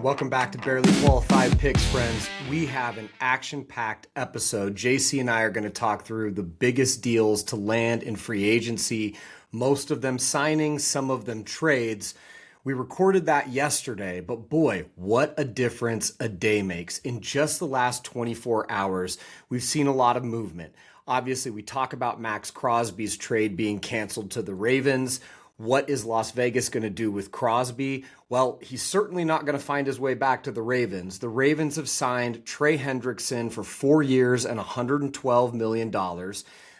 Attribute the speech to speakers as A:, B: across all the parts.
A: Welcome back to Barely Qualified Picks, friends. We have an action-packed episode. JC and I are going to talk through the biggest deals to land in free agency, most of them signings, some of them trades. We recorded that yesterday, but boy, what a difference a day makes. In just the last 24 hours, we've seen a lot of movement. Obviously, we talk about Max Crosby's trade being canceled to the Ravens. What is Las Vegas going to do with Crosby? Well, he's certainly not going to find his way back to the Ravens. The Ravens have signed Trey Hendrickson for 4 years and $112 million.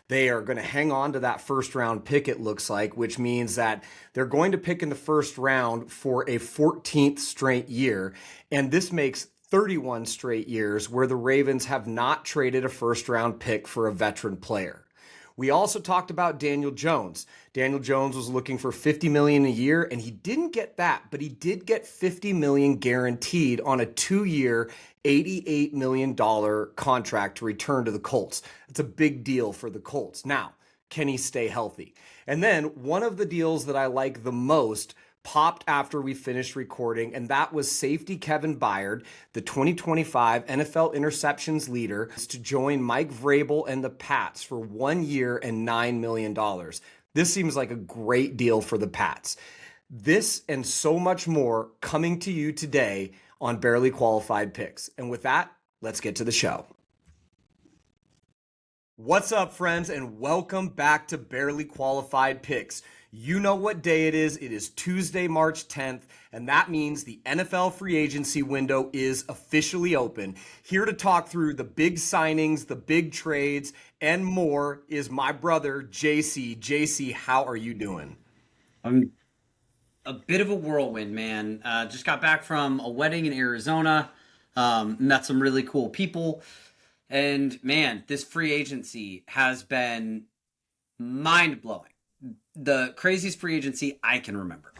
A: They are going to hang on to that first round pick, it looks like, which means that they're going to pick in the first round for a 14th straight year. And this makes 31 straight years where the Ravens have not traded a first round pick for a veteran player. We also talked about Daniel Jones. Daniel Jones was looking for $50 million a year, and he didn't get that, but he did get $50 million guaranteed on a 2-year, $88 million contract to return to the Colts. It's a big deal for the Colts. Now, can he stay healthy? And then one of the deals that I like the most popped after we finished recording, and that was safety Kevin Byard, the 2025 NFL interceptions leader, to join Mike Vrabel and the Pats for 1 year and $9 million. This seems like a great deal for the Pats. This and so much more coming to you today on Barely Qualified Picks. And with that, let's get to the show. What's up, friends, and welcome back to Barely Qualified Picks. You know what day it is. It is Tuesday, March 10th, and that means the NFL free agency window is officially open. Here to talk through the big signings, the big trades, and more is my brother, JC. JC, how are you doing?
B: I'm a bit of a whirlwind, man. Just got back from a wedding in Arizona, met some really cool people, and man, this free agency has been mind-blowing. The craziest free agency I can remember.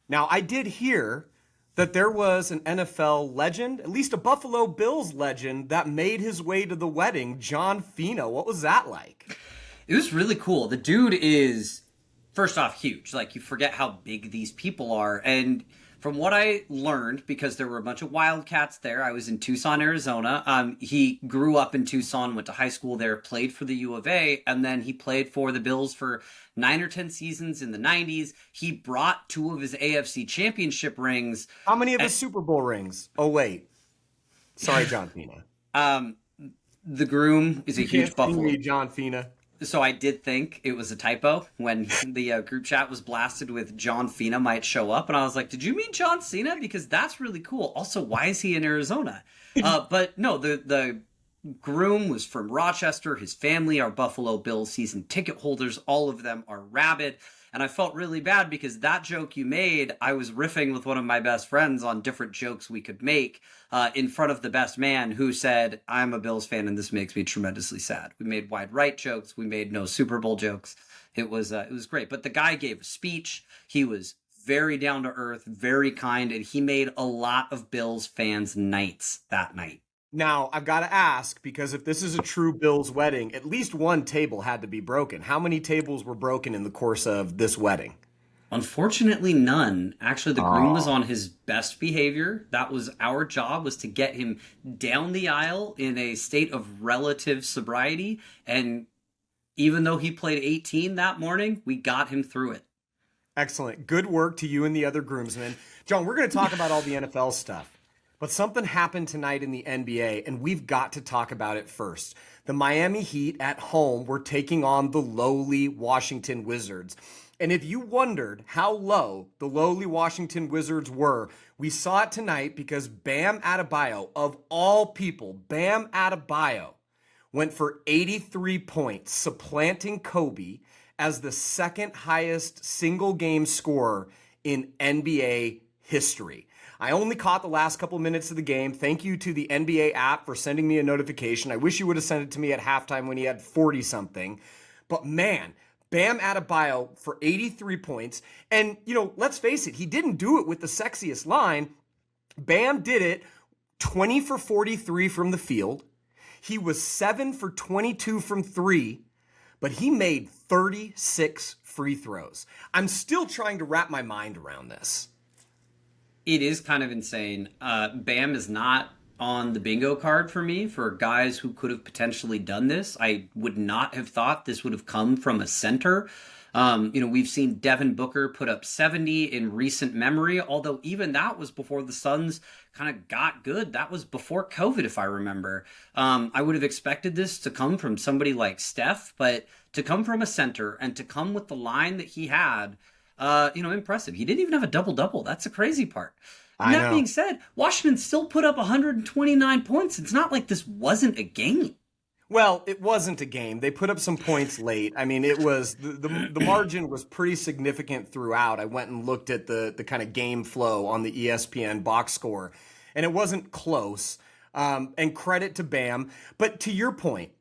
A: Now, I did hear that there was an NFL legend, at least a Buffalo Bills legend, that made his way to the wedding, John Fina. What was that like?
B: It was really cool. The dude is, first off, huge. Like, you forget how big these people are. And from what I learned, because there were a bunch of Wildcats there, I was in Tucson, Arizona. He grew up in Tucson, went to high school there, played for the U of A, and then he played for the Bills for 9 or 10 seasons in the 90s. He brought 2 of his AFC championship rings.
A: How many of his Super Bowl rings? Oh, wait. Sorry, John Fina.
B: The groom is a huge Buffalo.
A: John Fina.
B: So I did think it was a typo when the group chat was blasted with John Fina might show up. And I was like, did you mean John Cena? Because that's really cool. Also, why is he in Arizona? But no, the groom was from Rochester. His family are Buffalo Bills season ticket holders. All of them are rabid. And I felt really bad because that joke you made, I was riffing with one of my best friends on different jokes we could make in front of the best man, who said, I'm a Bills fan and this makes me tremendously sad. We made wide right jokes. We made no Super Bowl jokes. It was great. But the guy gave a speech. He was very down to earth, very kind, and he made a lot of Bills fans' nights that night.
A: Now, I've got to ask, because if this is a true Bills wedding, at least one table had to be broken. How many tables were broken in the course of this wedding?
B: Unfortunately, none. Actually, the groom was on his best behavior. That was our job, was to get him down the aisle in a state of relative sobriety. And even though he played 18 that morning, we got him through it.
A: Excellent. Good work to you and the other groomsmen. John, we're going to talk about all the NFL stuff. But something happened tonight in the NBA, and we've got to talk about it first. The Miami Heat at home were taking on the lowly Washington Wizards. And if you wondered how low the lowly Washington Wizards were, we saw it tonight because Bam Adebayo, of all people, Bam Adebayo, went for 83 points, supplanting Kobe as the second highest single game scorer in NBA history. I only caught the last couple minutes of the game. Thank you to the NBA app for sending me a notification. I wish you would have sent it to me at halftime when he had 40-something. But man, Bam Adebayo for 83 points. And, let's face it, he didn't do it with the sexiest line. Bam did it 20 for 43 from the field. He was 7 for 22 from 3, but he made 36 free throws. I'm still trying to wrap my mind around this.
B: It is kind of insane. Bam is not on the bingo card for me for guys who could have potentially done this. I would not have thought this would have come from a center. We've seen Devin Booker put up 70 in recent memory, although even that was before the Suns kind of got good. That was before COVID, if I remember. I would have expected this to come from somebody like Steph, but to come from a center and to come with the line that he had, impressive. He didn't even have a double-double. That's the crazy part. And
A: I
B: that
A: know.
B: being said, Washington still put up 129 points. It's not like this wasn't a game.
A: Well, it wasn't a game. They put up some points late. I mean, it was the margin was pretty significant throughout. I went and looked at the kind of game flow on the ESPN box score, and it wasn't close. And credit to Bam. But to your point,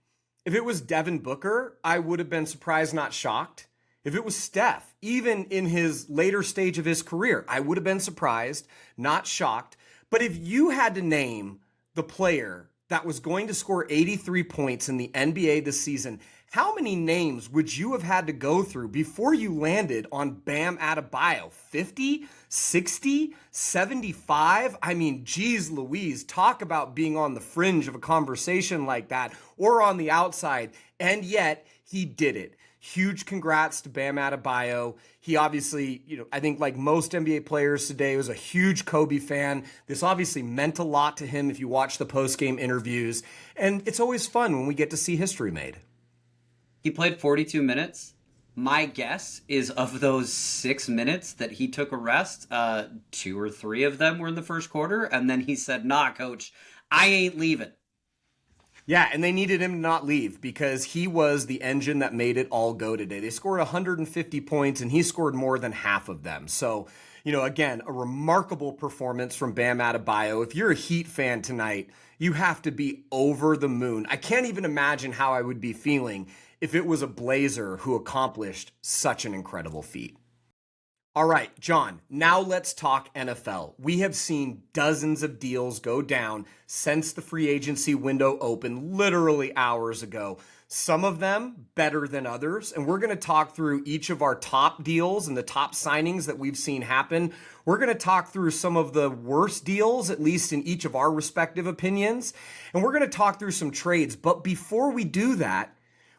A: if it was Devin Booker, I would have been surprised, not shocked. If it was Steph, even in his later stage of his career, I would have been surprised, not shocked. But if you had to name the player that was going to score 83 points in the NBA this season, how many names would you have had to go through before you landed on Bam Adebayo? 50, 60, 75? I mean, geez Louise, talk about being on the fringe of a conversation like that or on the outside. And yet he did it. Huge congrats to Bam Adebayo. He obviously, I think like most NBA players today, was a huge Kobe fan. This obviously meant a lot to him if you watch the post-game interviews. And it's always fun when we get to see history made.
B: He played 42 minutes. My guess is of those 6 minutes that he took a rest, 2 or 3 of them were in the first quarter. And then he said, nah, coach, I ain't leaving.
A: Yeah, and they needed him to not leave because he was the engine that made it all go today. They scored 150 points, and he scored more than half of them. So, again, a remarkable performance from Bam Adebayo. If you're a Heat fan tonight, you have to be over the moon. I can't even imagine how I would be feeling if it was a Blazer who accomplished such an incredible feat. All right, John, now let's talk NFL. We have seen dozens of deals go down since the free agency window opened literally hours ago. Some of them better than others, and we're going to talk through each of our top deals and the top signings that we've seen happen. We're going to talk through some of the worst deals, at least in each of our respective opinions, and we're going to talk through some trades. But before we do that,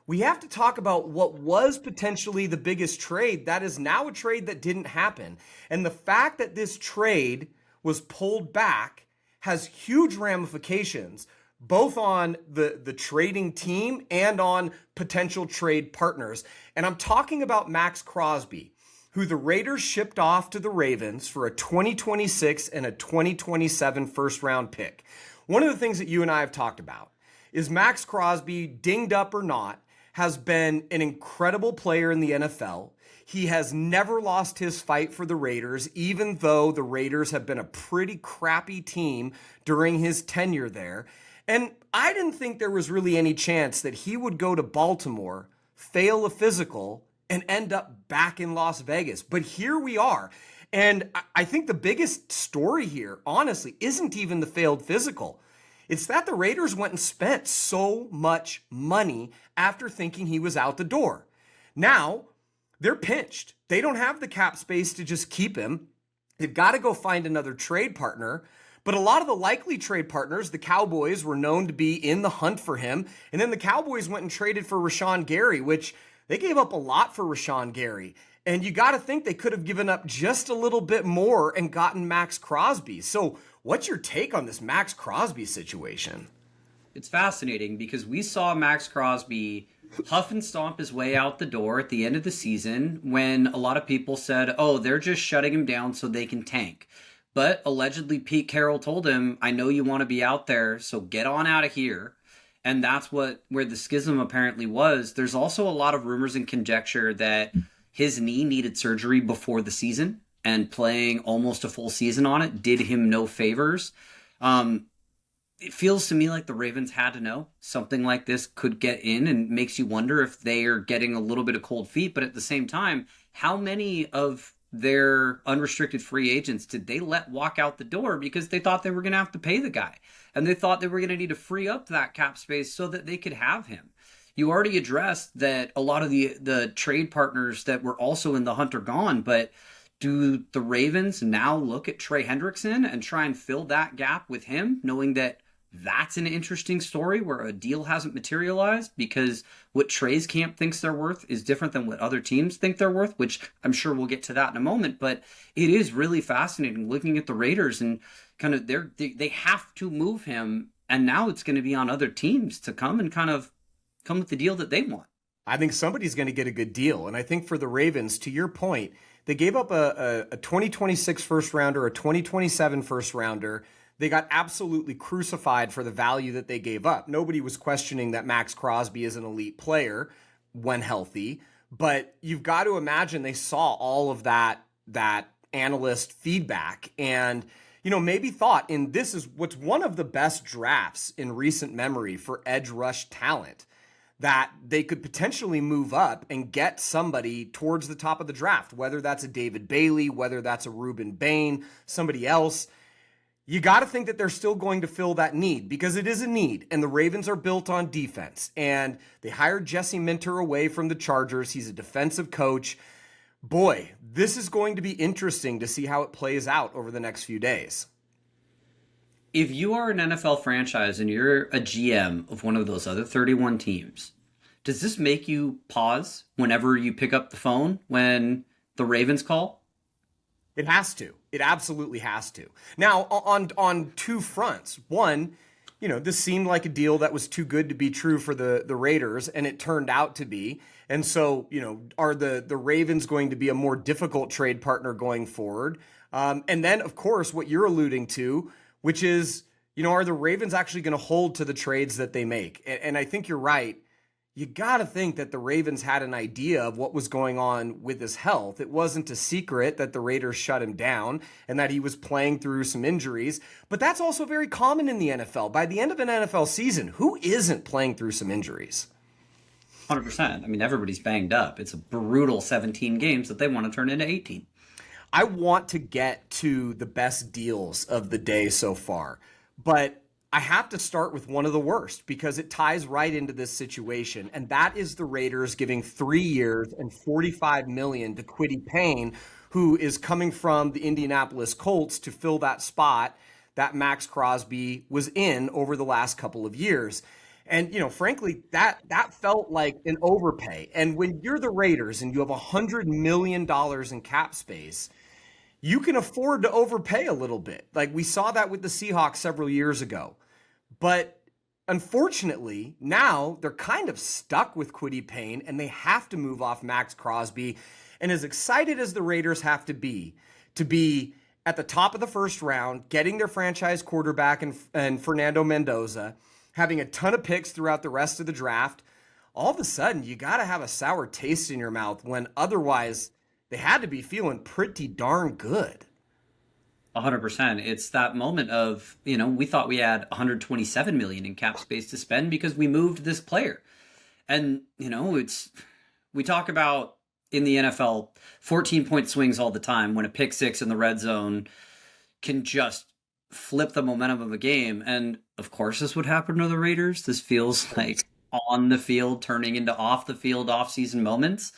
A: we have to talk about what was potentially the biggest trade that is now a trade that didn't happen. And the fact that this trade was pulled back has huge ramifications, both on the trading team and on potential trade partners. And I'm talking about Max Crosby, who the Raiders shipped off to the Ravens for a 2026 and a 2027 first round pick. One of the things that you and I have talked about is Max Crosby, dinged up or not, has been an incredible player in the NFL. He has never lost his fight for the Raiders, even though the Raiders have been a pretty crappy team during his tenure there. And I didn't think there was really any chance that he would go to Baltimore, fail a physical, and end up back in Las Vegas. But here we are. And I think the biggest story here, honestly, isn't even the failed physical. It's that the Raiders went and spent so much money after thinking he was out the door. Now, they're pinched. They don't have the cap space to just keep him. They've got to go find another trade partner. But a lot of the likely trade partners, the Cowboys, were known to be in the hunt for him. And then the Cowboys went and traded for Rashawn Gary, which they gave up a lot for Rashawn Gary. And you got to think they could have given up just a little bit more and gotten Max Crosby. So what's your take on this Max Crosby situation?
B: It's fascinating because we saw Max Crosby huff and stomp his way out the door at the end of the season when a lot of people said, oh, they're just shutting him down so they can tank. But allegedly Pete Carroll told him, I know you want to be out there, so get on out of here. And that's where the schism apparently was. There's also a lot of rumors and conjecture that his knee needed surgery before the season, and playing almost a full season on it did him no favors. It feels to me like the Ravens had to know something like this could get in, and makes you wonder if they are getting a little bit of cold feet. But at the same time, how many of their unrestricted free agents did they let walk out the door because they thought they were going to have to pay the guy, and they thought they were going to need to free up that cap space so that they could have him? You already addressed that a lot of the trade partners that were also in the hunt are gone, but Do the Ravens now look at Trey Hendrickson and try and fill that gap with him, knowing that that's an interesting story where a deal hasn't materialized because what Trey's camp thinks they're worth is different than what other teams think they're worth, which I'm sure we'll get to that in a moment. But it is really fascinating looking at the Raiders and kind of they have to move him. And now it's going to be on other teams to come and kind of come with the deal that they want.
A: I think somebody's going to get a good deal. And I think for the Ravens, to your point, they gave up a 2026 first rounder, a 2027 first rounder. They got absolutely crucified for the value that they gave up. Nobody was questioning that Max Crosby is an elite player when healthy, but you've got to imagine they saw all of that analyst feedback and maybe thought in this is what's one of the best drafts in recent memory for edge rush talent, that they could potentially move up and get somebody towards the top of the draft, whether that's a David Bailey, whether that's a Reuben Bain, somebody else. You got to think that they're still going to fill that need because it is a need, and the Ravens are built on defense. And they hired Jesse Minter away from the Chargers. He's a defensive coach. Boy, this is going to be interesting to see how it plays out over the next few days.
B: If you are an NFL franchise and you're a GM of one of those other 31 teams, does this make you pause whenever you pick up the phone when the Ravens call?
A: It has to. It absolutely has to. Now, on two fronts. One, this seemed like a deal that was too good to be true for the Raiders, and it turned out to be. And so, are the Ravens going to be a more difficult trade partner going forward? And then, of course, what you're alluding to, which is, are the Ravens actually going to hold to the trades that they make? And I think you're right. You got to think that the Ravens had an idea of what was going on with his health. It wasn't a secret that the Raiders shut him down and that he was playing through some injuries. But that's also very common in the NFL. By the end of an NFL season, who isn't playing through some injuries?
B: 100%. I mean, everybody's banged up. It's a brutal 17 games that they want to turn into 18.
A: I want to get to the best deals of the day so far, but I have to start with one of the worst because it ties right into this situation, and that is the Raiders giving 3 years and $45 million to Kwity Paye, who is coming from the Indianapolis Colts to fill that spot that Max Crosby was in over the last couple of years. And, frankly, that felt like an overpay. And when you're the Raiders and you have $100 million in cap space, you can afford to overpay a little bit. Like we saw that with the Seahawks several years ago. But unfortunately, now they're kind of stuck with Kwity Paye and they have to move off Max Crosby. And as excited as the Raiders have to be at the top of the first round, getting their franchise quarterback and Fernando Mendoza, having a ton of picks throughout the rest of the draft, all of a sudden you got to have a sour taste in your mouth when otherwise they had to be feeling pretty darn good.
B: 100%. It's that moment of, we thought we had 127 million in cap space to spend because we moved this player. And, we talk about in the NFL 14-point swings all the time when a pick six in the red zone can just flip the momentum of a game. And of course, this would happen to the Raiders. This feels like on the field turning into off the field off-season moments.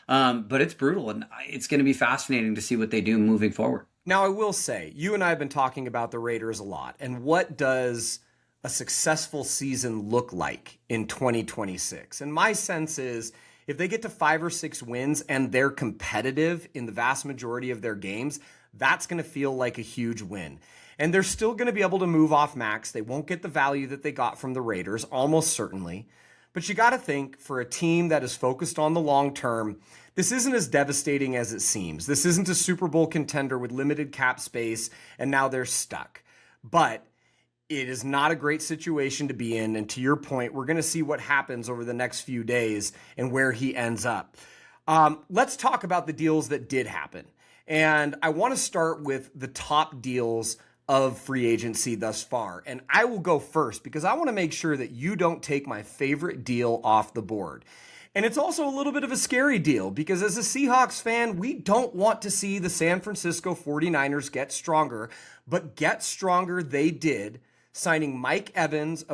B: But it's brutal, and it's going to be fascinating to see what they do moving forward.
A: Now, I will say, you and I have been talking about the Raiders a lot, and what does a successful season look like in 2026? And my sense is if they get to 5 or 6 wins and they're competitive in the vast majority of their games, that's going to feel like a huge win. And they're still going to be able to move off Max. They won't get the value that they got from the Raiders, almost certainly. But you got to think for a team that is focused on the long term, this isn't as devastating as it seems. This isn't a Super Bowl contender with limited cap space, and now they're stuck. But it is not a great situation to be in. And to your point, we're going to see what happens over the next few days and where he ends up. Let's talk about the deals that did happen. And I want to start with the top deals of free agency thus far. And I will go first because I want to make sure that you don't take my favorite deal off the board. And it's also a little bit of a scary deal because as a Seahawks fan, we don't want to see the San Francisco 49ers get stronger, but get stronger they did signing Mike Evans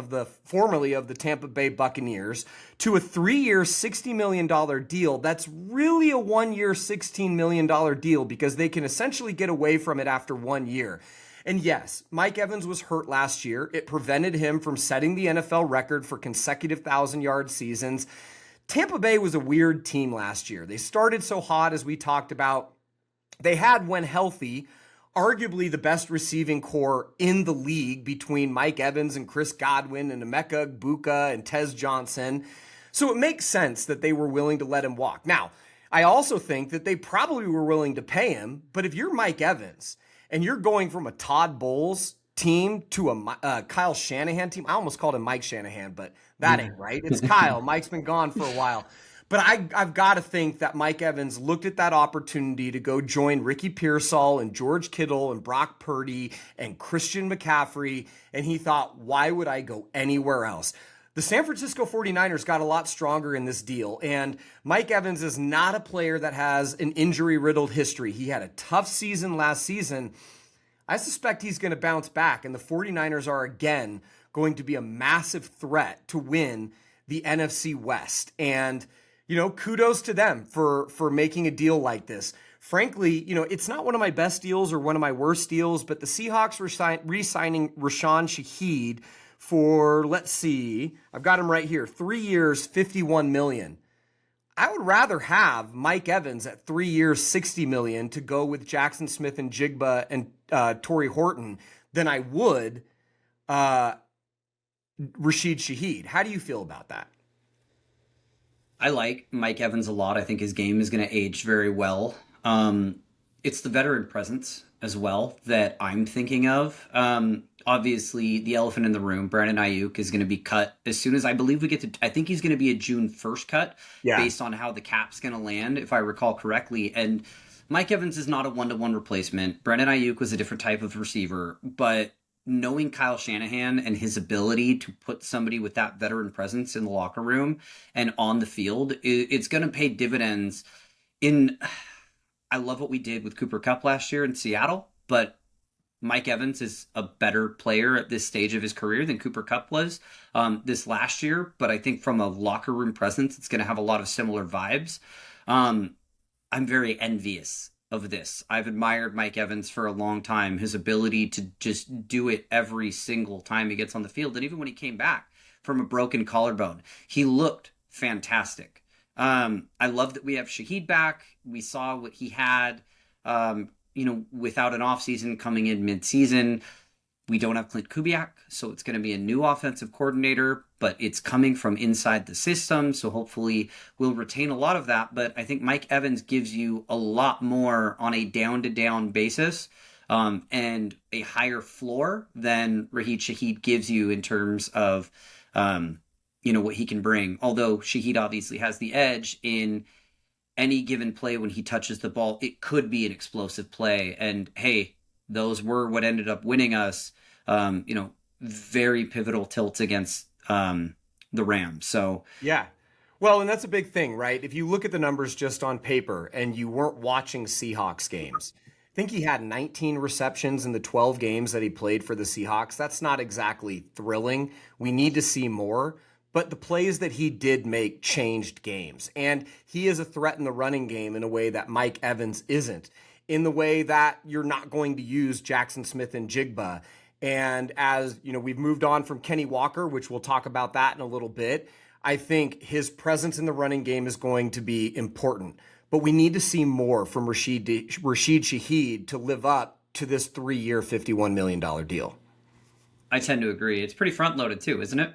A: formerly of the Tampa Bay Buccaneers to a 3-year, $60 million deal. That's really a 1-year, $16 million deal because they can essentially get away from it after 1 year. And yes, Mike Evans was hurt last year. It prevented him from setting the NFL record for consecutive 1,000-yard seasons. Tampa Bay was a weird team last year. They started so hot, as we talked about. They had, when healthy, arguably the best receiving core in the league between Mike Evans and Chris Godwin and Emeka Egbuka and Tez Johnson. So it makes sense that they were willing to let him walk. Now, I also think that they probably were willing to pay him, but if you're Mike Evans and you're going from a Todd Bowles team to a Kyle Shanahan team, I almost called him Mike Shanahan, but that ain't right. It's Kyle. Mike's been gone for a while. But I've got to think that Mike Evans looked at that opportunity to go join Ricky Pearsall and George Kittle and Brock Purdy and Christian McCaffrey, and he thought, why would I go anywhere else? The San Francisco 49ers got a lot stronger in this deal, and Mike Evans is not a player that has an injury-riddled history. He had a tough season last season. I suspect he's going to bounce back, and the 49ers are again going to be a massive threat to win the NFC West. And kudos to them for making a deal like this. Frankly, it's not one of my best deals or one of my worst deals, but the Seahawks re-signing Rashawn Shaheed for, let's see, I've got him right here, 3 years, $51 million. I would rather have Mike Evans at 3 years, $60 million to go with Jackson Smith and Jigba and Torrey Horton than I would Rashid Shaheed. How do you feel about that?
B: I like Mike Evans a lot. I think his game is going to age very well. It's the veteran presence as well that I'm thinking of. Obviously, the elephant in the room, Brandon Ayuk, is going to be cut as soon as I believe we get to. I think he's going to be a June 1st cut based on how the cap's going to land, if I recall correctly. And Mike Evans is not a one-to-one replacement. Brandon Ayuk was a different type of receiver, but knowing Kyle Shanahan and his ability to put somebody with that veteran presence in the locker room and on the field, it's going to pay dividends. I love what we did with Cooper Kupp last year in Seattle, but Mike Evans is a better player at this stage of his career than Cooper Kupp was this last year. But I think from a locker room presence, it's going to have a lot of similar vibes. I'm very envious of this. I've admired Mike Evans for a long time, his ability to just do it every single time he gets on the field. And even when he came back from a broken collarbone, he looked fantastic. I love that we have Shaheed back. We saw what he had, without an offseason coming in mid-season. We don't have Clint Kubiak, so it's going to be a new offensive coordinator, but it's coming from inside the system, so hopefully we'll retain a lot of that. But I think Mike Evans gives you a lot more on a down-to-down basis and a higher floor than Rashid Shaheed gives you in terms of, what he can bring. Although Shaheed obviously has the edge in any given play when he touches the ball, it could be an explosive play. And hey, those were what ended up winning us, very pivotal tilts against the Rams. So
A: yeah. Well, and that's a big thing, right? If you look at the numbers just on paper and you weren't watching Seahawks games, I think he had 19 receptions in the 12 games that he played for the Seahawks. That's not exactly thrilling. We need to see more. But the plays that he did make changed games. And he is a threat in the running game in a way that Mike Evans isn't, in the way that you're not going to use Jackson Smith and Jigba. And as we've moved on from Kenny Walker, which we'll talk about that in a little bit, I think his presence in the running game is going to be important. But we need to see more from Rashid Shaheed to live up to this 3-year, $51 million deal.
B: I tend to agree. It's pretty front-loaded too, isn't it?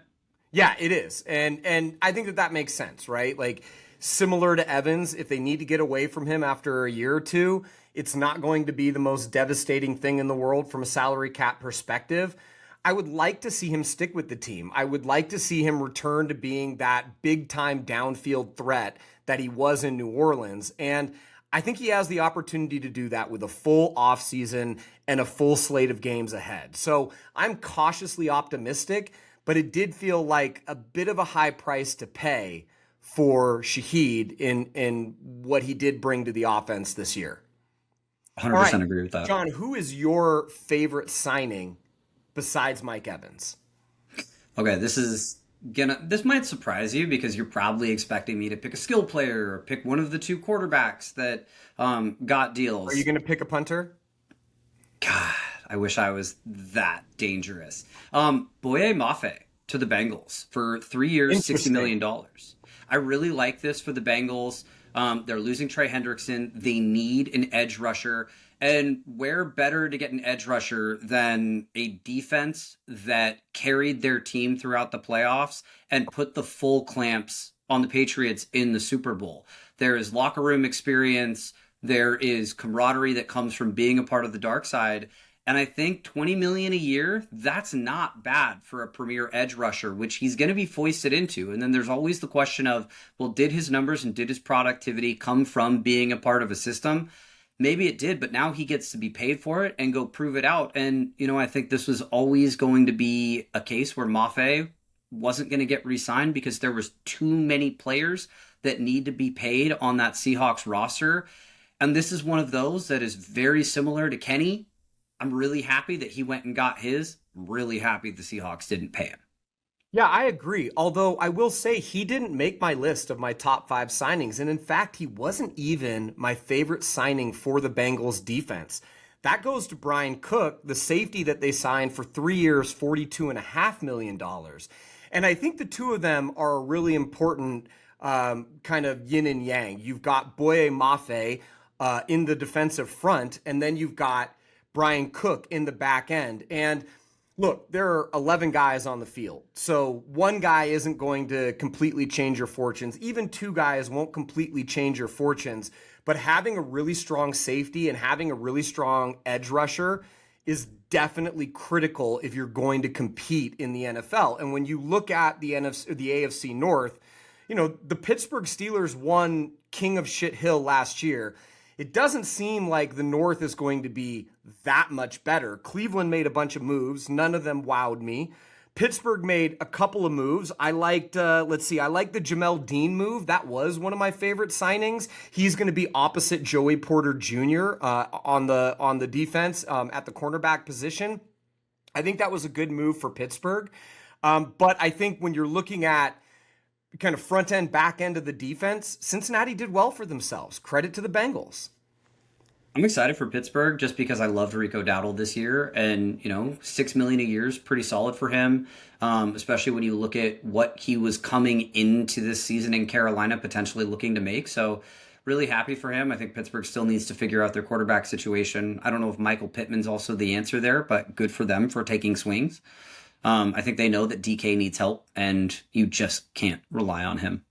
A: Yeah, it is. And I think that makes sense, right? Like, similar to Evans, if they need to get away from him after a year or two, it's not going to be the most devastating thing in the world from a salary cap perspective. I would like to see him stick with the team. I would like to see him return to being that big-time downfield threat that he was in New Orleans. And I think he has the opportunity to do that with a full offseason and a full slate of games ahead. So I'm cautiously optimistic, but it did feel like a bit of a high price to pay for Shaheed in what he did bring to the offense this year.
B: 100% agree with that.
A: John, who is your favorite signing besides Mike Evans.
B: Okay, this might surprise you because you're probably expecting me to pick a skill player or pick one of the two quarterbacks that got
A: Are you
B: deals.
A: going to pick a punter?
B: God, I wish I was that dangerous. Boye Mafe to the Bengals for 3 years, $60
A: Interesting.
B: million. I really like this for the Bengals. They're losing Trey Hendrickson. They need an edge rusher. And where better to get an edge rusher than a defense that carried their team throughout the playoffs and put the full clamps on the Patriots in the Super Bowl? There is locker room experience. There is camaraderie that comes from being a part of the dark side. And I think 20 million a year, that's not bad for a premier edge rusher, which he's going to be foisted into. And then there's always the question of, well, did his numbers and did his productivity come from being a part of a system? Maybe it did, but now he gets to be paid for it and go prove it out. And, I think this was always going to be a case where Mafe wasn't going to get re-signed because there was too many players that need to be paid on that Seahawks roster. And this is one of those that is very similar to Kenny. I'm really happy that he went and got his. I'm really happy the Seahawks didn't pay him.
A: Yeah, I agree. Although I will say he didn't make my list of my top 5 signings. And in fact, he wasn't even my favorite signing for the Bengals defense. That goes to Brian Cook, the safety that they signed for 3 years, $42.5 million. And I think the two of them are a really important kind of yin and yang. You've got Boye Mafe in the defensive front, and then you've got Brian Cook in the back end. And look, there are 11 guys on the field. So one guy isn't going to completely change your fortunes. Even two guys won't completely change your fortunes. But having a really strong safety and having a really strong edge rusher is definitely critical if you're going to compete in the NFL. And when you look at the AFC North, the Pittsburgh Steelers won King of Shit Hill last year. It doesn't seem like the North is going to be that much better. Cleveland made a bunch of moves. None of them wowed me. Pittsburgh made a couple of moves. I liked, I like the Jamel Dean move. That was one of my favorite signings. He's going to be opposite Joey Porter Jr. On the defense at the cornerback position. I think that was a good move for Pittsburgh. But I think when you're looking at kind of front end, back end of the defense, Cincinnati did well for themselves. Credit to the Bengals.
B: I'm excited for Pittsburgh just because I loved Rico Dowdle this year, and $6 million a year is pretty solid for him, especially when you look at what he was coming into this season in Carolina potentially looking to make. So really happy for him. I think Pittsburgh still needs to figure out their quarterback situation. I don't know if Michael Pittman's also the answer there, but good for them for taking swings. I think they know that DK needs help, and you just can't rely on him.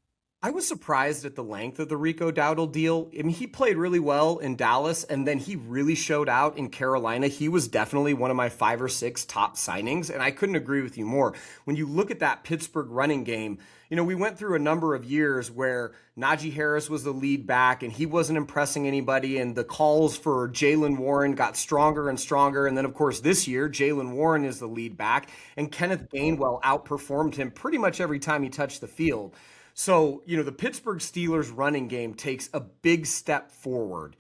A: I was surprised at the length of the Rico Dowdle deal. I mean, he played really well in Dallas, and then he really showed out in Carolina. He was definitely one of my 5 or 6 top signings, and I couldn't agree with you more. When you look at that Pittsburgh running game, we went through a number of years where Najee Harris was the lead back, and he wasn't impressing anybody, and the calls for Jaylen Warren got stronger and stronger. And then, of course, this year, Jaylen Warren is the lead back, and Kenneth Gainwell outperformed him pretty much every time he touched the field. So, the Pittsburgh Steelers running game takes a big step forward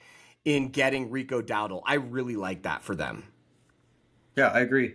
A: in getting Rico Dowdle. I really like that for them.
B: Yeah, I agree.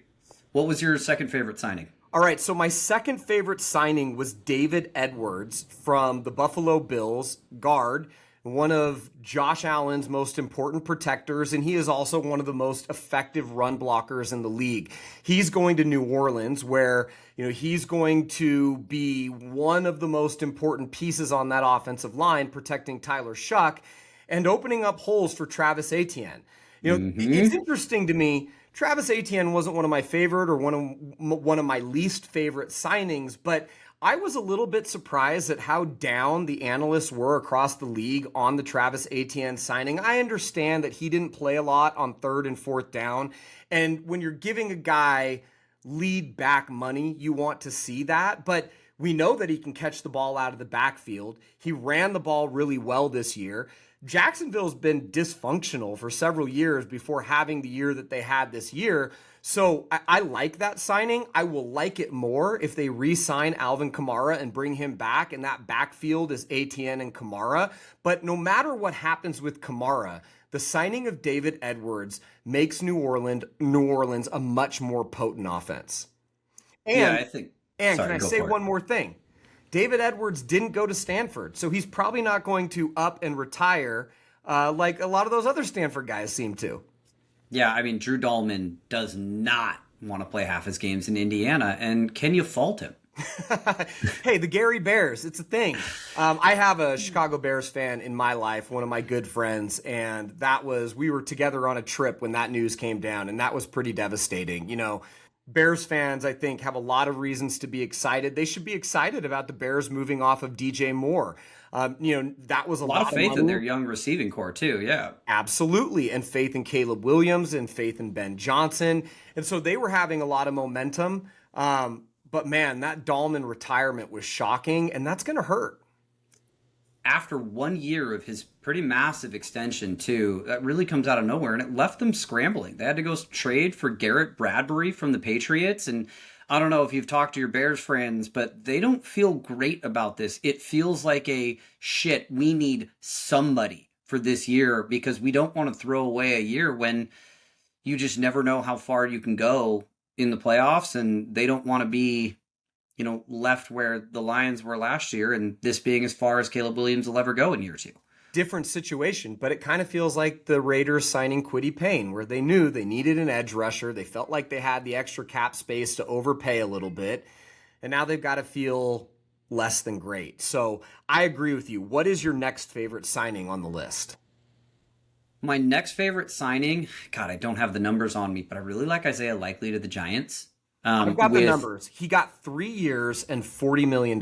B: What was your second favorite signing?
A: All right, so my second favorite signing was David Edwards from the Buffalo Bills, guard, one of Josh Allen's most important protectors, and he is also one of the most effective run blockers in the league. He's going to New Orleans, where he's going to be one of the most important pieces on that offensive line, protecting Tyler Shuck and opening up holes for Travis Etienne. It's interesting to me. Travis Etienne wasn't one of my favorite or one of my least favorite signings, but I was a little bit surprised at how down the analysts were across the league on the Travis Etienne signing. I understand that he didn't play a lot on 3rd and 4th down, and when you're giving a guy lead back money, you want to see that, but we know that he can catch the ball out of the backfield. He ran the ball really well this year. Jacksonville's been dysfunctional for several years before having the year that they had this year. So I like that signing. I will like it more if they re-sign Alvin Kamara and bring him back, and that backfield is Etienne and Kamara. But no matter what happens with Kamara, the signing of David Edwards makes New Orleans a much more potent offense.
B: Yeah,
A: And
B: I think.
A: and can
B: Sorry,
A: I
B: go
A: say
B: for it.
A: one more thing? David Edwards didn't go to Stanford, so he's probably not going to up and retire like a lot of those other Stanford guys seem to.
B: Yeah, I mean, Drew Dahlman does not want to play half his games in Indiana, and can you fault him?
A: Hey, the Gary Bears, it's a thing. I have a Chicago Bears fan in my life, one of my good friends, and we were together on a trip when that news came down, and that was pretty devastating. Bears fans, I think, have a lot of reasons to be excited. They should be excited about the Bears moving off of DJ Moore. That was a
B: A lot of
A: lot of
B: faith in their
A: money.
B: young receiving core too. Yeah.
A: Absolutely. And faith in Caleb Williams and faith in Ben Johnson. And so they were having a lot of momentum. But man, that Dahlman retirement was shocking, and that's going to hurt.
B: After 1 year of his pretty massive extension too, that really comes out of nowhere, and it left them scrambling. They had to go trade for Garrett Bradbury from the Patriots, and I don't know if you've talked to your Bears friends, but they don't feel great about this. It feels like a shit. We need somebody for this year because we don't want to throw away a year when you just never know how far you can go in the playoffs, and they don't want to be left where the Lions were last year, and this being as far as Caleb Williams will ever go in year two.
A: Different situation, but it kind of feels like the Raiders signing Kwity Paye, where they knew they needed an edge rusher. They felt like they had the extra cap space to overpay a little bit, and now they've got to feel less than great. So I agree with you. What is your next favorite signing on the list?
B: My next favorite signing, God, I don't have the numbers on me, but I really like Isaiah Likely to the Giants.
A: I've got the
B: With
A: numbers. He got 3 years and $40 million.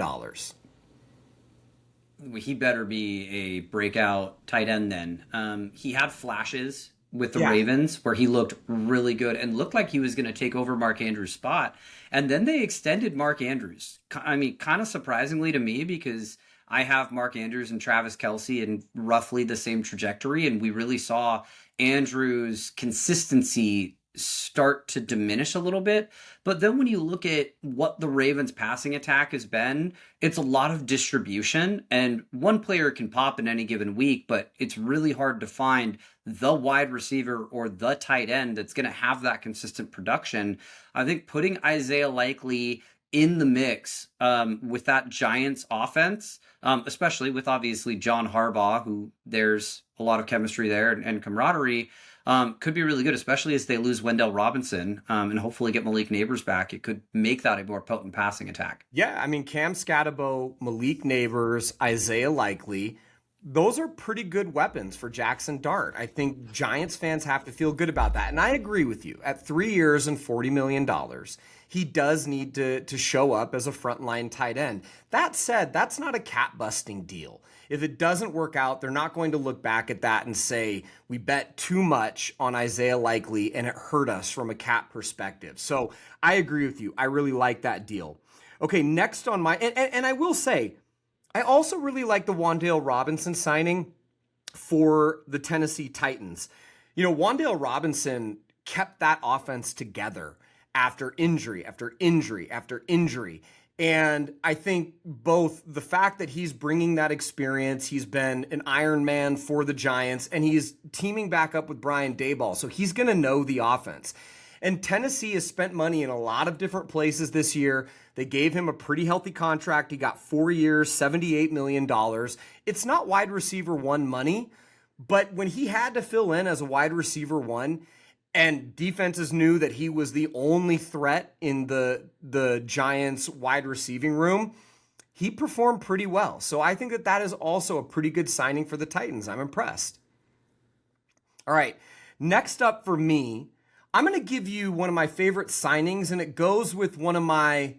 B: He better be a breakout tight end then. He had flashes with the
A: Yeah.
B: Ravens where he looked really good and looked like he was going to take over Mark Andrews' spot. And then they extended Mark Andrews. I mean, kind of surprisingly to me because I have Mark Andrews and Travis Kelce in roughly the same trajectory. And we really saw Andrews' consistency start to diminish a little bit. But then when you look at what the Ravens passing attack has been, it's a lot of distribution, and one player can pop in any given week, but it's really hard to find the wide receiver or the tight end that's going to have that consistent production. I think putting Isaiah Likely in the mix with that Giants offense, especially with obviously John Harbaugh, who there's a lot of chemistry there and camaraderie, could be really good, especially as they lose Wendell Robinson and hopefully get Malik Neighbors back. It could make that a more potent passing attack.
A: Yeah, I mean, Cam Scatabo, Malik Neighbors, Isaiah Likely, those are pretty good weapons for Jackson Dart. I think Giants fans have to feel good about that. And I agree with you. At 3 years and $40 million, he does need to show up as a frontline tight end. That said, that's not a cap-busting deal. If it doesn't work out, they're not going to look back at that and say, we bet too much on Isaiah Likely and it hurt us from a cap perspective. So I agree with you. I really like that deal. Okay, next on my, and I will say, I also really like the Wan'Dale Robinson signing for the Tennessee Titans. Wan'Dale Robinson kept that offense together after injury, after injury, after injury. And I think both the fact that he's bringing that experience, he's been an Iron Man for the Giants, and he's teaming back up with Brian Daboll, so he's going to know the offense. And Tennessee has spent money in a lot of different places this year. They gave him a pretty healthy contract. He got 4 years, $78 million. It's not wide receiver one money, but when he had to fill in as a wide receiver one, and defenses knew that he was the only threat in the Giants wide receiving room, he performed pretty well. So I think that is also a pretty good signing for the Titans. I'm impressed. All right, next up for me, I'm going to give you one of my favorite signings, and it goes with one of my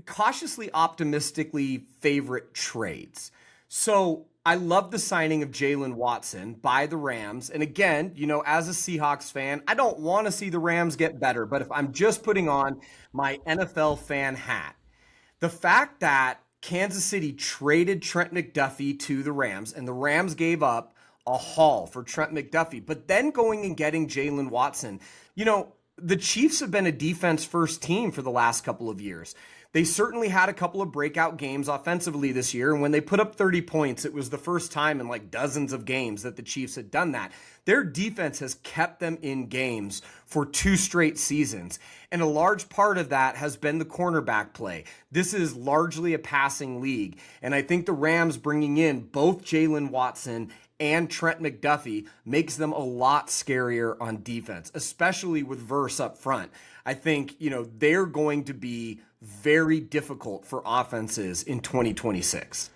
A: cautiously optimistically favorite trades. So I love the signing of Jalen Watson by the Rams. And again, as a Seahawks fan, I don't want to see the Rams get better, but if I'm just putting on my NFL fan hat, the fact that Kansas City traded Trent McDuffie to the Rams and the Rams gave up a haul for Trent McDuffie, but then going and getting Jalen Watson, the Chiefs have been a defense first team for the last couple of years. They certainly had a couple of breakout games offensively this year. And when they put up 30 points, it was the first time in like dozens of games that the Chiefs had done that. Their defense has kept them in games for 2 straight seasons. And a large part of that has been the cornerback play. This is largely a passing league. And I think the Rams bringing in both Jalen Watson and Trent McDuffie makes them a lot scarier on defense, especially with Verse up front. I think, they're going to be very difficult for offenses in 2026.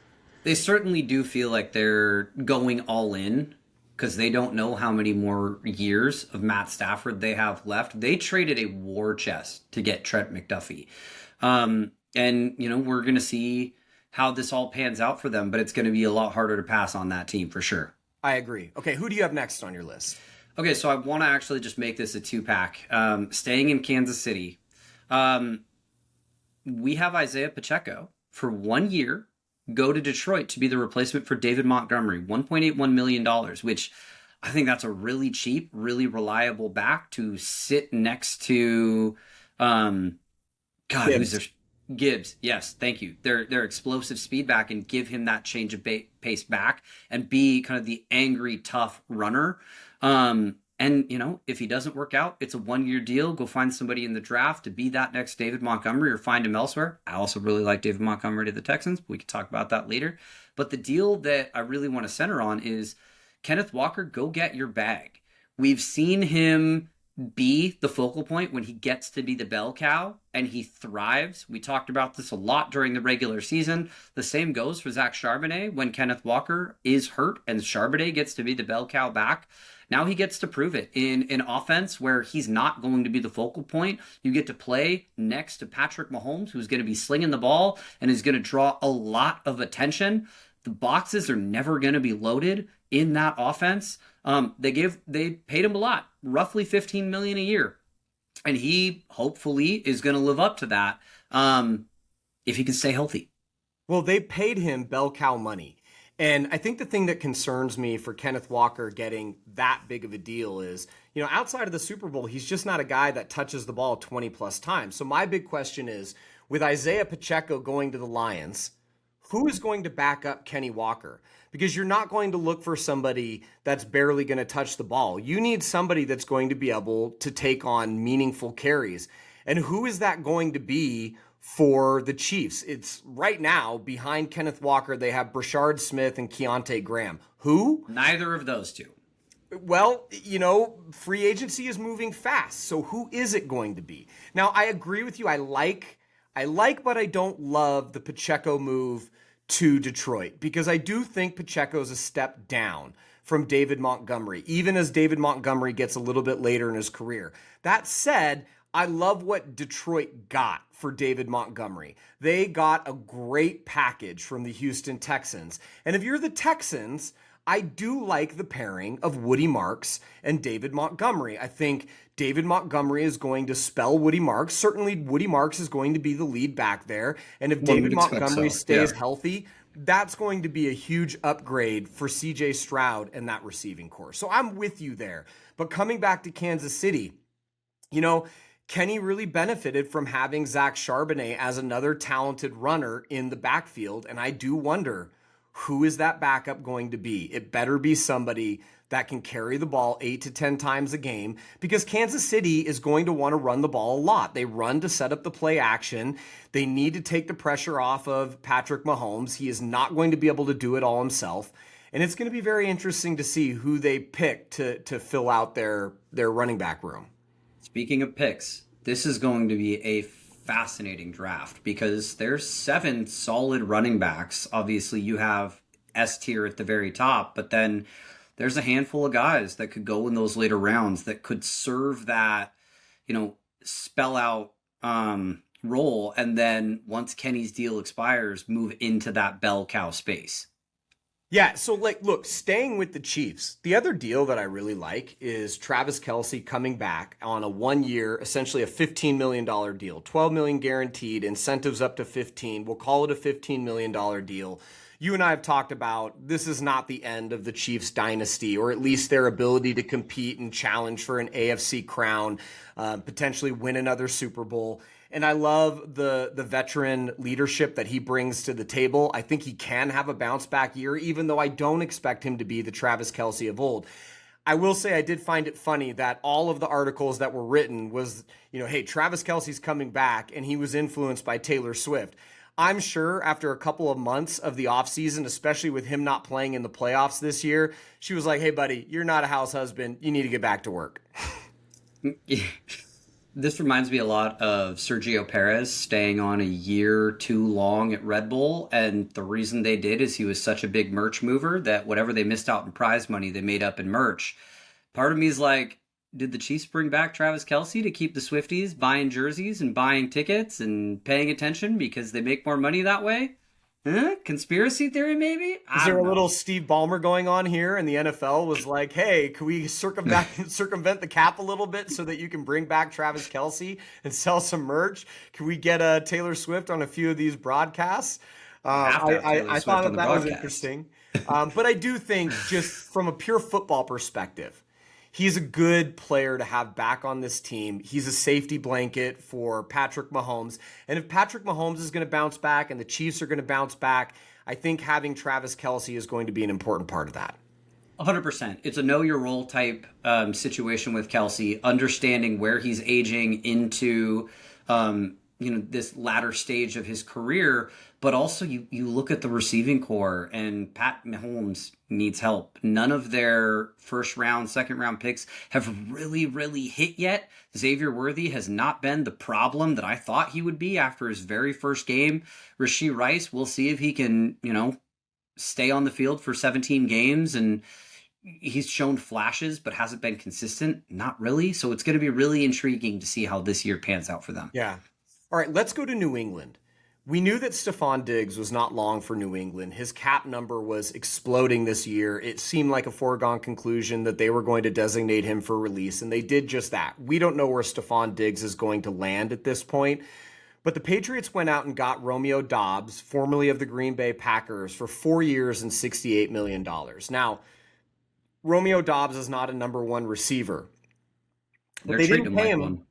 B: They certainly do feel like they're going all in because they don't know how many more years of Matt Stafford they have left. They traded a war chest to get Trent McDuffie. We're going to see how this all pans out for them, but it's going to be a lot harder to pass on that team for sure.
A: I agree. Okay, who do you have next on your list?
B: Okay, so I want to actually just make this a 2-pack. Staying in Kansas City, we have Isaiah Pacheco for 1 year go to Detroit to be the replacement for David Montgomery, $1.81 million, which I think that's a really cheap, really reliable back to sit next to, who's their Gibbs? Yes, thank you. Their explosive speed back and give him that change of pace back and be kind of the angry, tough runner. If he doesn't work out, it's a 1-year deal. Go find somebody in the draft to be that next David Montgomery or find him elsewhere. I also really like David Montgomery to the Texans. We can talk about that later. But the deal that I really want to center on is Kenneth Walker, go get your bag. We've seen him be the focal point when he gets to be the bell cow and he thrives. We talked about this a lot during the regular season. The same goes for Zach Charbonnet when Kenneth Walker is hurt and Charbonnet gets to be the bell cow back. Now he gets to prove it in an offense where he's not going to be the focal point. You get to play next to Patrick Mahomes, who's going to be slinging the ball and is going to draw a lot of attention. The boxes are never going to be loaded in that offense. They paid him a lot, roughly $15 million a year. And he hopefully is going to live up to that if he can stay healthy.
A: Well, they paid him bell cow money. And I think the thing that concerns me for Kenneth Walker getting that big of a deal is, outside of the Super Bowl, he's just not a guy that touches the ball 20 plus times. So my big question is, with Isaiah Pacheco going to the Lions, who is going to back up Kenny Walker? Because you're not going to look for somebody that's barely going to touch the ball. You need somebody that's going to be able to take on meaningful carries. And who is that going to be for the Chiefs? It's right now behind Kenneth Walker, they have Brashard Smith and Keontae Graham. Who?
B: Neither of those two.
A: Well, free agency is moving fast. So who is it going to be? Now, I agree with you. I like, but I don't love the Pacheco move to Detroit because I do think Pacheco is a step down from David Montgomery, even as David Montgomery gets a little bit later in his career. That said, I love what Detroit got for David Montgomery. They got a great package from the Houston Texans. And if you're the Texans, I do like the pairing of Woody Marks and David Montgomery. I think David Montgomery is going to spell Woody Marks. Certainly Woody Marks is going to be the lead back there. And if David Montgomery stays healthy, that's going to be a huge upgrade for CJ Stroud and that receiving corps. So I'm with you there. But coming back to Kansas City, Kenny really benefited from having Zach Charbonnet as another talented runner in the backfield. And I do wonder, who is that backup going to be? It better be somebody that can carry the ball 8 to 10 times a game because Kansas City is going to want to run the ball a lot. They run to set up the play action. They need to take the pressure off of Patrick Mahomes. He is not going to be able to do it all himself. And it's going to be very interesting to see who they pick to fill out their running back room.
B: Speaking of picks, this is going to be a fascinating draft because there's 7 solid running backs. Obviously, you have S tier at the very top, but then there's a handful of guys that could go in those later rounds that could serve that, spell out role. And then once Kenny's deal expires, move into that bell cow space.
A: Yeah, so look, staying with the Chiefs, the other deal that I really like is Travis Kelce coming back on a 1-year, essentially a $15 million deal, $12 million guaranteed, incentives up to 15. We'll call it a $15 million deal. You and I have talked about this is not the end of the Chiefs dynasty, or at least their ability to compete and challenge for an AFC crown, potentially win another Super Bowl. And I love the veteran leadership that he brings to the table. I think he can have a bounce back year, even though I don't expect him to be the Travis Kelce of old. I will say I did find it funny that all of the articles that were written was, hey, Travis Kelce's coming back, and he was influenced by Taylor Swift. I'm sure after a couple of months of the offseason, especially with him not playing in the playoffs this year, she was like, hey, buddy, you're not a house husband. You need to get back to work.
B: This reminds me a lot of Sergio Perez staying on a year too long at Red Bull. And the reason they did is he was such a big merch mover that whatever they missed out in prize money, they made up in merch. Part of me is like, did the Chiefs bring back Travis Kelce to keep the Swifties buying jerseys and buying tickets and paying attention because they make more money that way? Conspiracy theory, maybe?
A: Is there a little Steve Ballmer going on here? And the NFL was like, hey, can we circumvent the cap a little bit so that you can bring back Travis Kelce and sell some merch? Can we get Taylor Swift on a few of these broadcasts? I thought that was interesting. But I do think just from a pure football perspective, he's a good player to have back on this team. He's a safety blanket for Patrick Mahomes. And if Patrick Mahomes is going to bounce back and the Chiefs are going to bounce back, I think having Travis Kelce is going to be an important part of that.
B: 100%. It's a know your role type situation with Kelce, understanding where he's aging into this latter stage of his career. But also you look at the receiving core, and Pat Mahomes needs help. None of their first round, second round picks have really hit yet. Xavier Worthy has not been the problem that I thought he would be after his very first game. Rashee Rice, we'll see if he can, stay on the field for 17 games, and he's shown flashes but hasn't been consistent. Not really. So it's going to be really intriguing to see how this year pans out for them.
A: Yeah. All right, let's go to New England. We knew that Stephon Diggs was not long for New England. His cap number was exploding this year. It seemed like a foregone conclusion that they were going to designate him for release, and they did just that. We don't know where Stephon Diggs is going to land at this point, but the Patriots went out and got Romeo Doubs, formerly of the Green Bay Packers, for 4 years and $68 million. Now, Romeo Doubs is not a number one receiver.
B: They're they didn't pay him.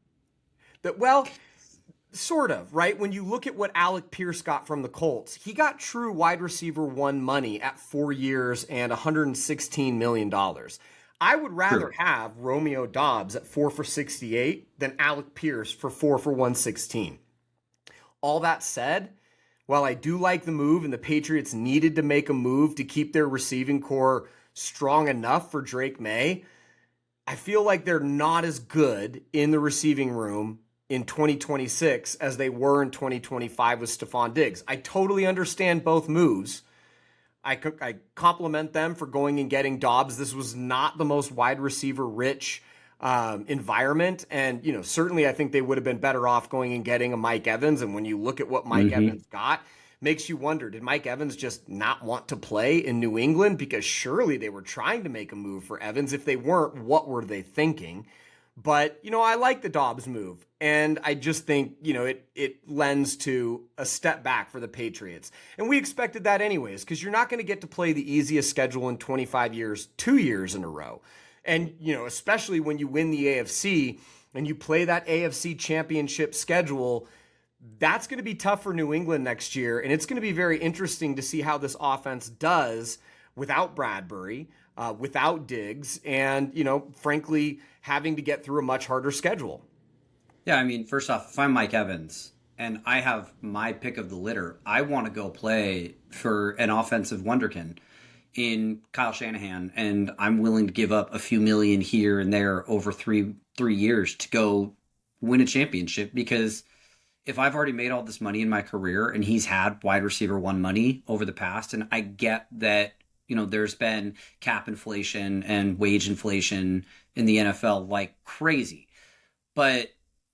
A: Sort of, right? When you look at what Alec Pierce got from the Colts, he got true wide receiver one money at 4 years and $116 million. I would rather have Romeo Doubs at 4 for 68 than Alec Pierce for 4 for 116. All that said, while I do like the move and the Patriots needed to make a move to keep their receiving core strong enough for Drake May, I feel like they're not as good in the receiving room in 2026 as they were in 2025 with Stephon Diggs. I totally understand both moves. I compliment them for going and getting Doubs. This was not the most wide receiver rich environment. And, certainly I think they would have been better off going and getting a Mike Evans. And when you look at what Mike Evans got, makes you wonder, did Mike Evans just not want to play in New England? Because surely they were trying to make a move for Evans. If they weren't, what were they thinking? But, I like the Doubs move. And I just think, it lends to a step back for the Patriots. And we expected that anyways, because you're not going to get to play the easiest schedule in 25 years, 2 years in a row. And, especially when you win the AFC and you play that AFC championship schedule, that's going to be tough for New England next year. And it's going to be very interesting to see how this offense does without Bradbury, without Diggs, and, frankly, having to get through a much harder schedule.
B: Yeah, I mean, first off, if I'm Mike Evans and I have my pick of the litter, I want to go play for an offensive wonderkin in Kyle Shanahan, and I'm willing to give up a few million here and there over three years to go win a championship. Because if I've already made all this money in my career and he's had wide receiver one money over the past, and I get that, there's been cap inflation and wage inflation in the NFL like crazy, but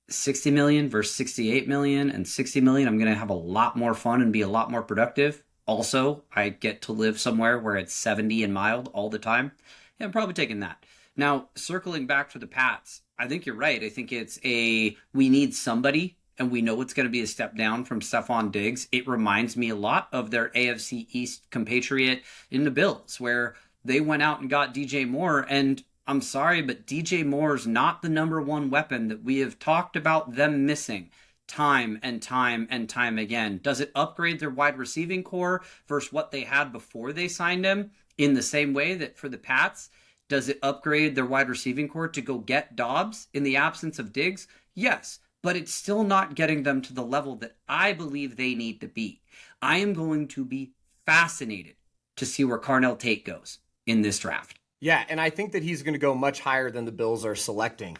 B: 60 million versus 68 million and 60 million, I'm going to have a lot more fun and be a lot more productive. Also, I get to live somewhere where it's 70 and mild all the time. Yeah, I'm probably taking that. Now, circling back to the Pats, I think you're right. I think we need somebody, and we know it's going to be a step down from Stephon Diggs. It reminds me a lot of their AFC East compatriot in the Bills, where they went out and got DJ Moore, and I'm sorry, but DJ Moore's not the number one weapon that we have talked about them missing. time and time and time again. Does it upgrade their wide receiving core versus what they had before they signed him? In the same way that for the Pats, does it upgrade their wide receiving core to go get Dobbs in the absence of Diggs? Yes, but it's still not getting them to the level that I believe they need to be. I am going to be fascinated to see where Carnell Tate goes in this draft.
A: Yeah, and I think that he's going to go much higher than the Bills are selecting.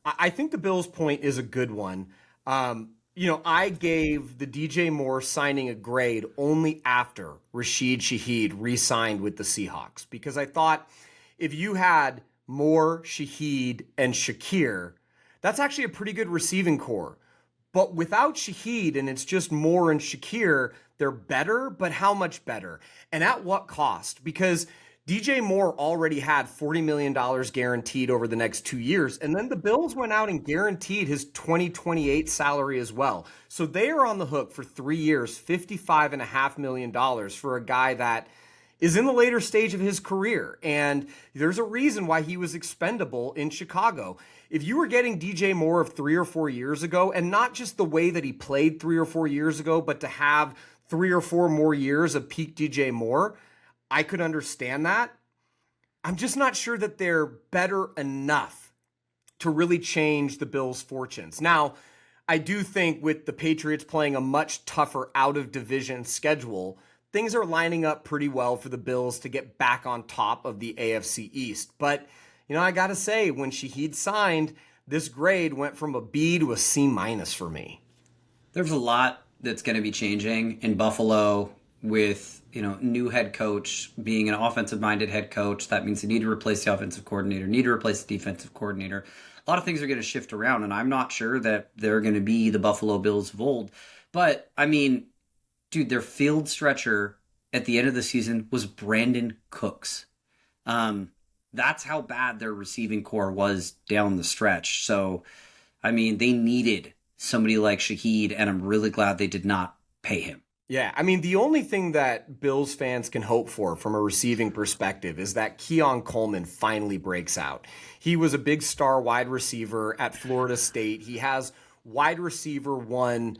A: I think the Bills' point is a good one. I gave the DJ Moore signing a grade only after Rashid Shaheed re-signed with the Seahawks because I thought if you had Moore, Shaheed, and Shakir, that's actually a pretty good receiving core. But without Shaheed and it's just Moore and Shakir, they're better, but how much better? And at what cost? Because DJ Moore already had $40 million guaranteed over the next 2 years. And then the Bills went out and guaranteed his 2028 salary as well. So they are on the hook for 3 years, $55.5 million for a guy that is in the later stage of his career. And there's a reason why he was expendable in Chicago. If you were getting DJ Moore of 3 or 4 years ago, and not just the way that he played 3 or 4 years ago, but to have 3 or 4 more years of peak DJ Moore, I could understand that. I'm just not sure that they're better enough to really change the Bills' fortunes. Now, I do think with the Patriots playing a much tougher out-of-division schedule, things are lining up pretty well for the Bills to get back on top of the AFC East. But, I got to say, when Shaheed signed, this grade went from a B to a C- for me.
B: There's a lot that's going to be changing in Buffalo with new head coach being an offensive-minded head coach. That means they need to replace the offensive coordinator, need to replace the defensive coordinator. A lot of things are going to shift around, and I'm not sure that they're going to be the Buffalo Bills of old. But, dude, their field stretcher at the end of the season was Brandon Cooks. That's how bad their receiving core was down the stretch. So, they needed somebody like Shaheed, and I'm really glad they did not pay him.
A: Yeah, the only thing that Bills fans can hope for from a receiving perspective is that Keon Coleman finally breaks out. He was a big star wide receiver at Florida State. He has wide receiver one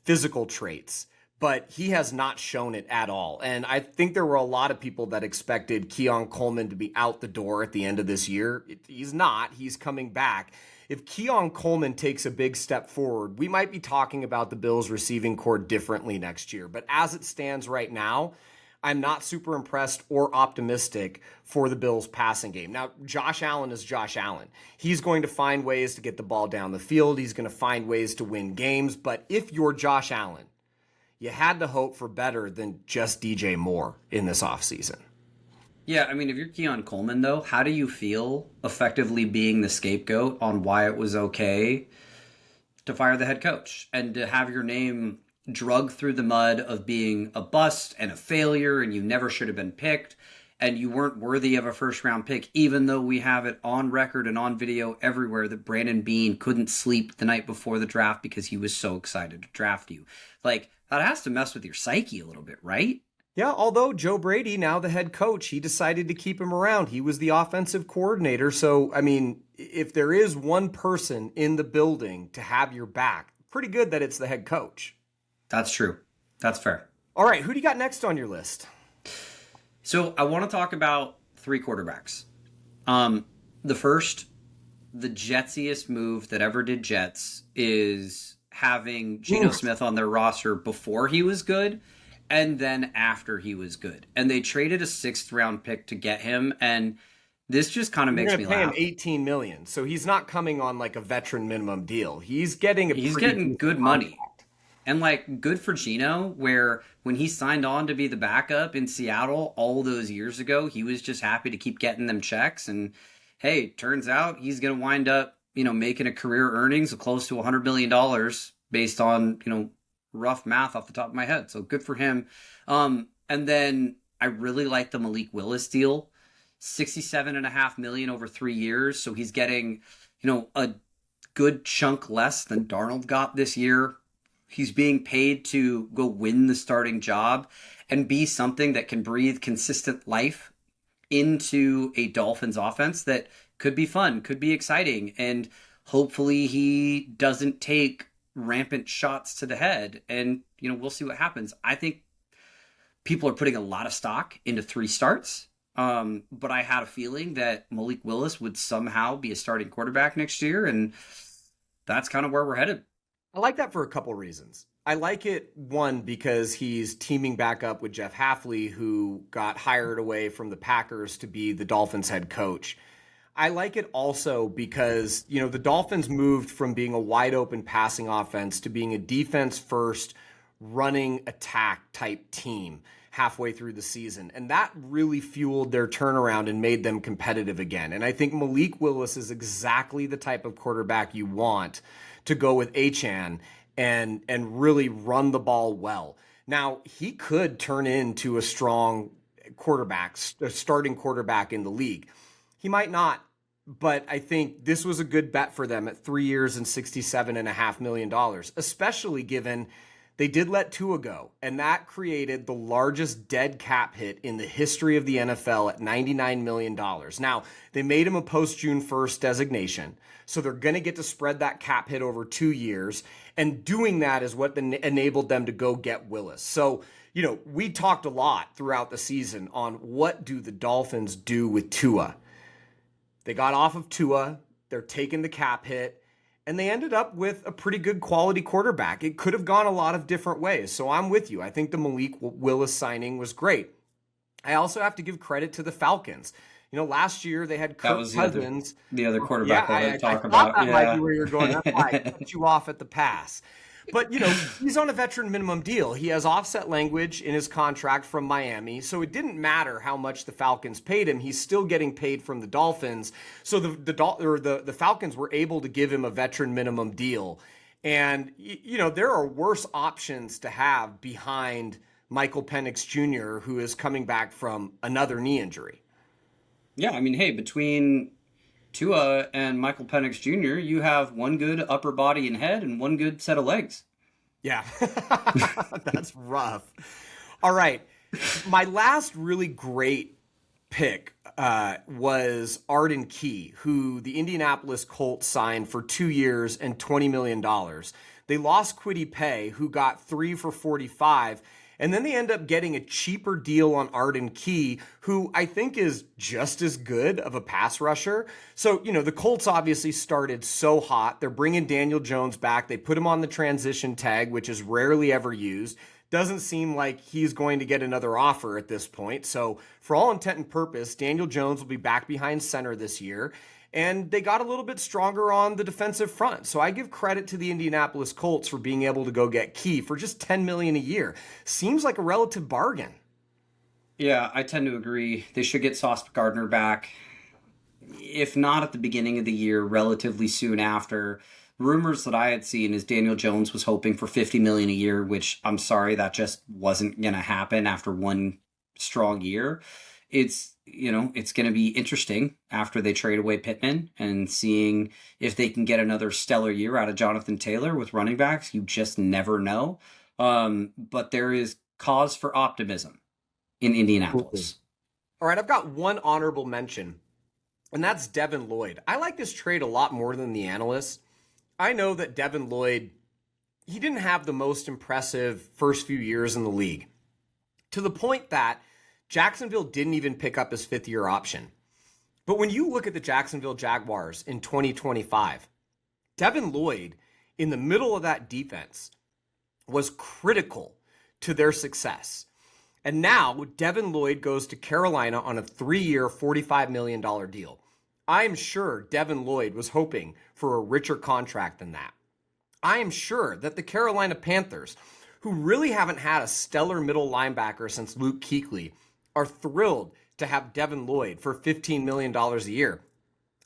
A: physical traits, but he has not shown it at all. And I think there were a lot of people that expected Keon Coleman to be out the door at the end of this year. He's not. He's coming back. If Keon Coleman takes a big step forward, we might be talking about the Bills receiving core differently next year. But as it stands right now, I'm not super impressed or optimistic for the Bills passing game. Now, Josh Allen is Josh Allen. He's going to find ways to get the ball down the field. He's going to find ways to win games. But if you're Josh Allen, you had to hope for better than just DJ Moore in this offseason.
B: Yeah, if you're Keon Coleman, though, how do you feel effectively being the scapegoat on why it was okay to fire the head coach and to have your name drugged through the mud of being a bust and a failure and you never should have been picked and you weren't worthy of a first-round pick, even though we have it on record and on video everywhere that Brandon Beane couldn't sleep the night before the draft because he was so excited to draft you. That has to mess with your psyche a little bit, right?
A: Yeah, although Joe Brady, now the head coach, he decided to keep him around. He was the offensive coordinator. So, if there is one person in the building to have your back, pretty good that it's the head coach.
B: That's true. That's fair.
A: All right, who do you got next on your list?
B: So I want to talk about 3 quarterbacks. The first, the jetsiest move that ever did Jets is having Geno Smith on their roster before he was good and then after he was good. And they traded a 6th-round pick to get him, and this just kind of makes me laugh.
A: Pay him $18 million, so he's not coming on a veteran minimum deal. He's getting
B: good money. And good for Geno, where when he signed on to be the backup in Seattle all those years ago, he was just happy to keep getting them checks. And hey, turns out he's going to wind up, making a career earnings of close to $100 million based on, rough math off the top of my head. So good for him. And then I really like the Malik Willis deal, $67.5 million over 3 years. So he's getting, a good chunk less than Darnold got this year. He's being paid to go win the starting job and be something that can breathe consistent life into a Dolphins offense that could be fun, could be exciting. And hopefully he doesn't take rampant shots to the head. And, we'll see what happens. I think people are putting a lot of stock into 3 starts. But I had a feeling that Malik Willis would somehow be a starting quarterback next year. And that's kind of where we're headed.
A: I like that for a couple reasons. I like it, one, because he's teaming back up with Jeff Hafley, who got hired away from the Packers to be the Dolphins head coach. I like it also because, the Dolphins moved from being a wide open passing offense to being a defense first running attack type team halfway through the season. And that really fueled their turnaround and made them competitive again. And I think Malik Willis is exactly the type of quarterback you want to go with Achane and really run the ball well. Now, he could turn into a strong quarterback, a starting quarterback in the league. He might not, but I think this was a good bet for them at 3 years and $67.5 million, especially given they did let Tua go, and that created the largest dead cap hit in the history of the NFL at $99 million. Now, they made him a post-June 1st designation, so they're going to get to spread that cap hit over 2 years, and doing that is what enabled them to go get Willis. So, we talked a lot throughout the season on what do the Dolphins do with Tua. They got off of Tua, they're taking the cap hit, and they ended up with a pretty good quality quarterback. It could have gone a lot of different ways. So I'm with you. I think the Malik Willis signing was great. I also have to give credit to the Falcons. Last year they had Kirk Cousins.
B: The other quarterback I talk
A: I
B: about.
A: That might be where you're going. That's why I cut you off at the pass. But, he's on a veteran minimum deal. He has offset language in his contract from Miami. So it didn't matter how much the Falcons paid him. He's still getting paid from the Dolphins. So the Falcons were able to give him a veteran minimum deal. And, there are worse options to have behind Michael Penix Jr., who is coming back from another knee injury.
B: Yeah, hey, between Tua and Michael Penix Jr., you have one good upper body and head and one good set of legs.
A: Yeah, that's rough. All right. My last really great pick was Arden Key, who the Indianapolis Colts signed for 2 years and $20 million. They lost Kwity Paye, who got 3 for $45. And then they end up getting a cheaper deal on Arden Key, who I think is just as good of a pass rusher. So, the Colts obviously started so hot. They're bringing Daniel Jones back. They put him on the transition tag, which is rarely ever used. Doesn't seem like he's going to get another offer at this point. So, for all intent and purpose, Daniel Jones will be back behind center this year. And they got a little bit stronger on the defensive front. So I give credit to the Indianapolis Colts for being able to go get Key for just $10 million a year. Seems like a relative bargain.
B: Yeah, I tend to agree. They should get Sauce Gardner back. If not at the beginning of the year, relatively soon after. Rumors that I had seen is Daniel Jones was hoping for $50 million a year, which I'm sorry, that just wasn't going to happen after one strong year. It's going to be interesting after they trade away Pittman and seeing if they can get another stellar year out of Jonathan Taylor with running backs. You just never know. But there is cause for optimism in Indianapolis.
A: All right, I've got one honorable mention, and that's Devin Lloyd. I like this trade a lot more than the analysts. I know that Devin Lloyd, he didn't have the most impressive first few years in the league, to the point that Jacksonville didn't even pick up his 5th-year option. But when you look at the Jacksonville Jaguars in 2025, Devin Lloyd, in the middle of that defense, was critical to their success. And now Devin Lloyd goes to Carolina on a 3-year, $45 million deal. I'm sure Devin Lloyd was hoping for a richer contract than that. I am sure that the Carolina Panthers, who really haven't had a stellar middle linebacker since Luke Kuechly, are thrilled to have Devin Lloyd for $15 million a year.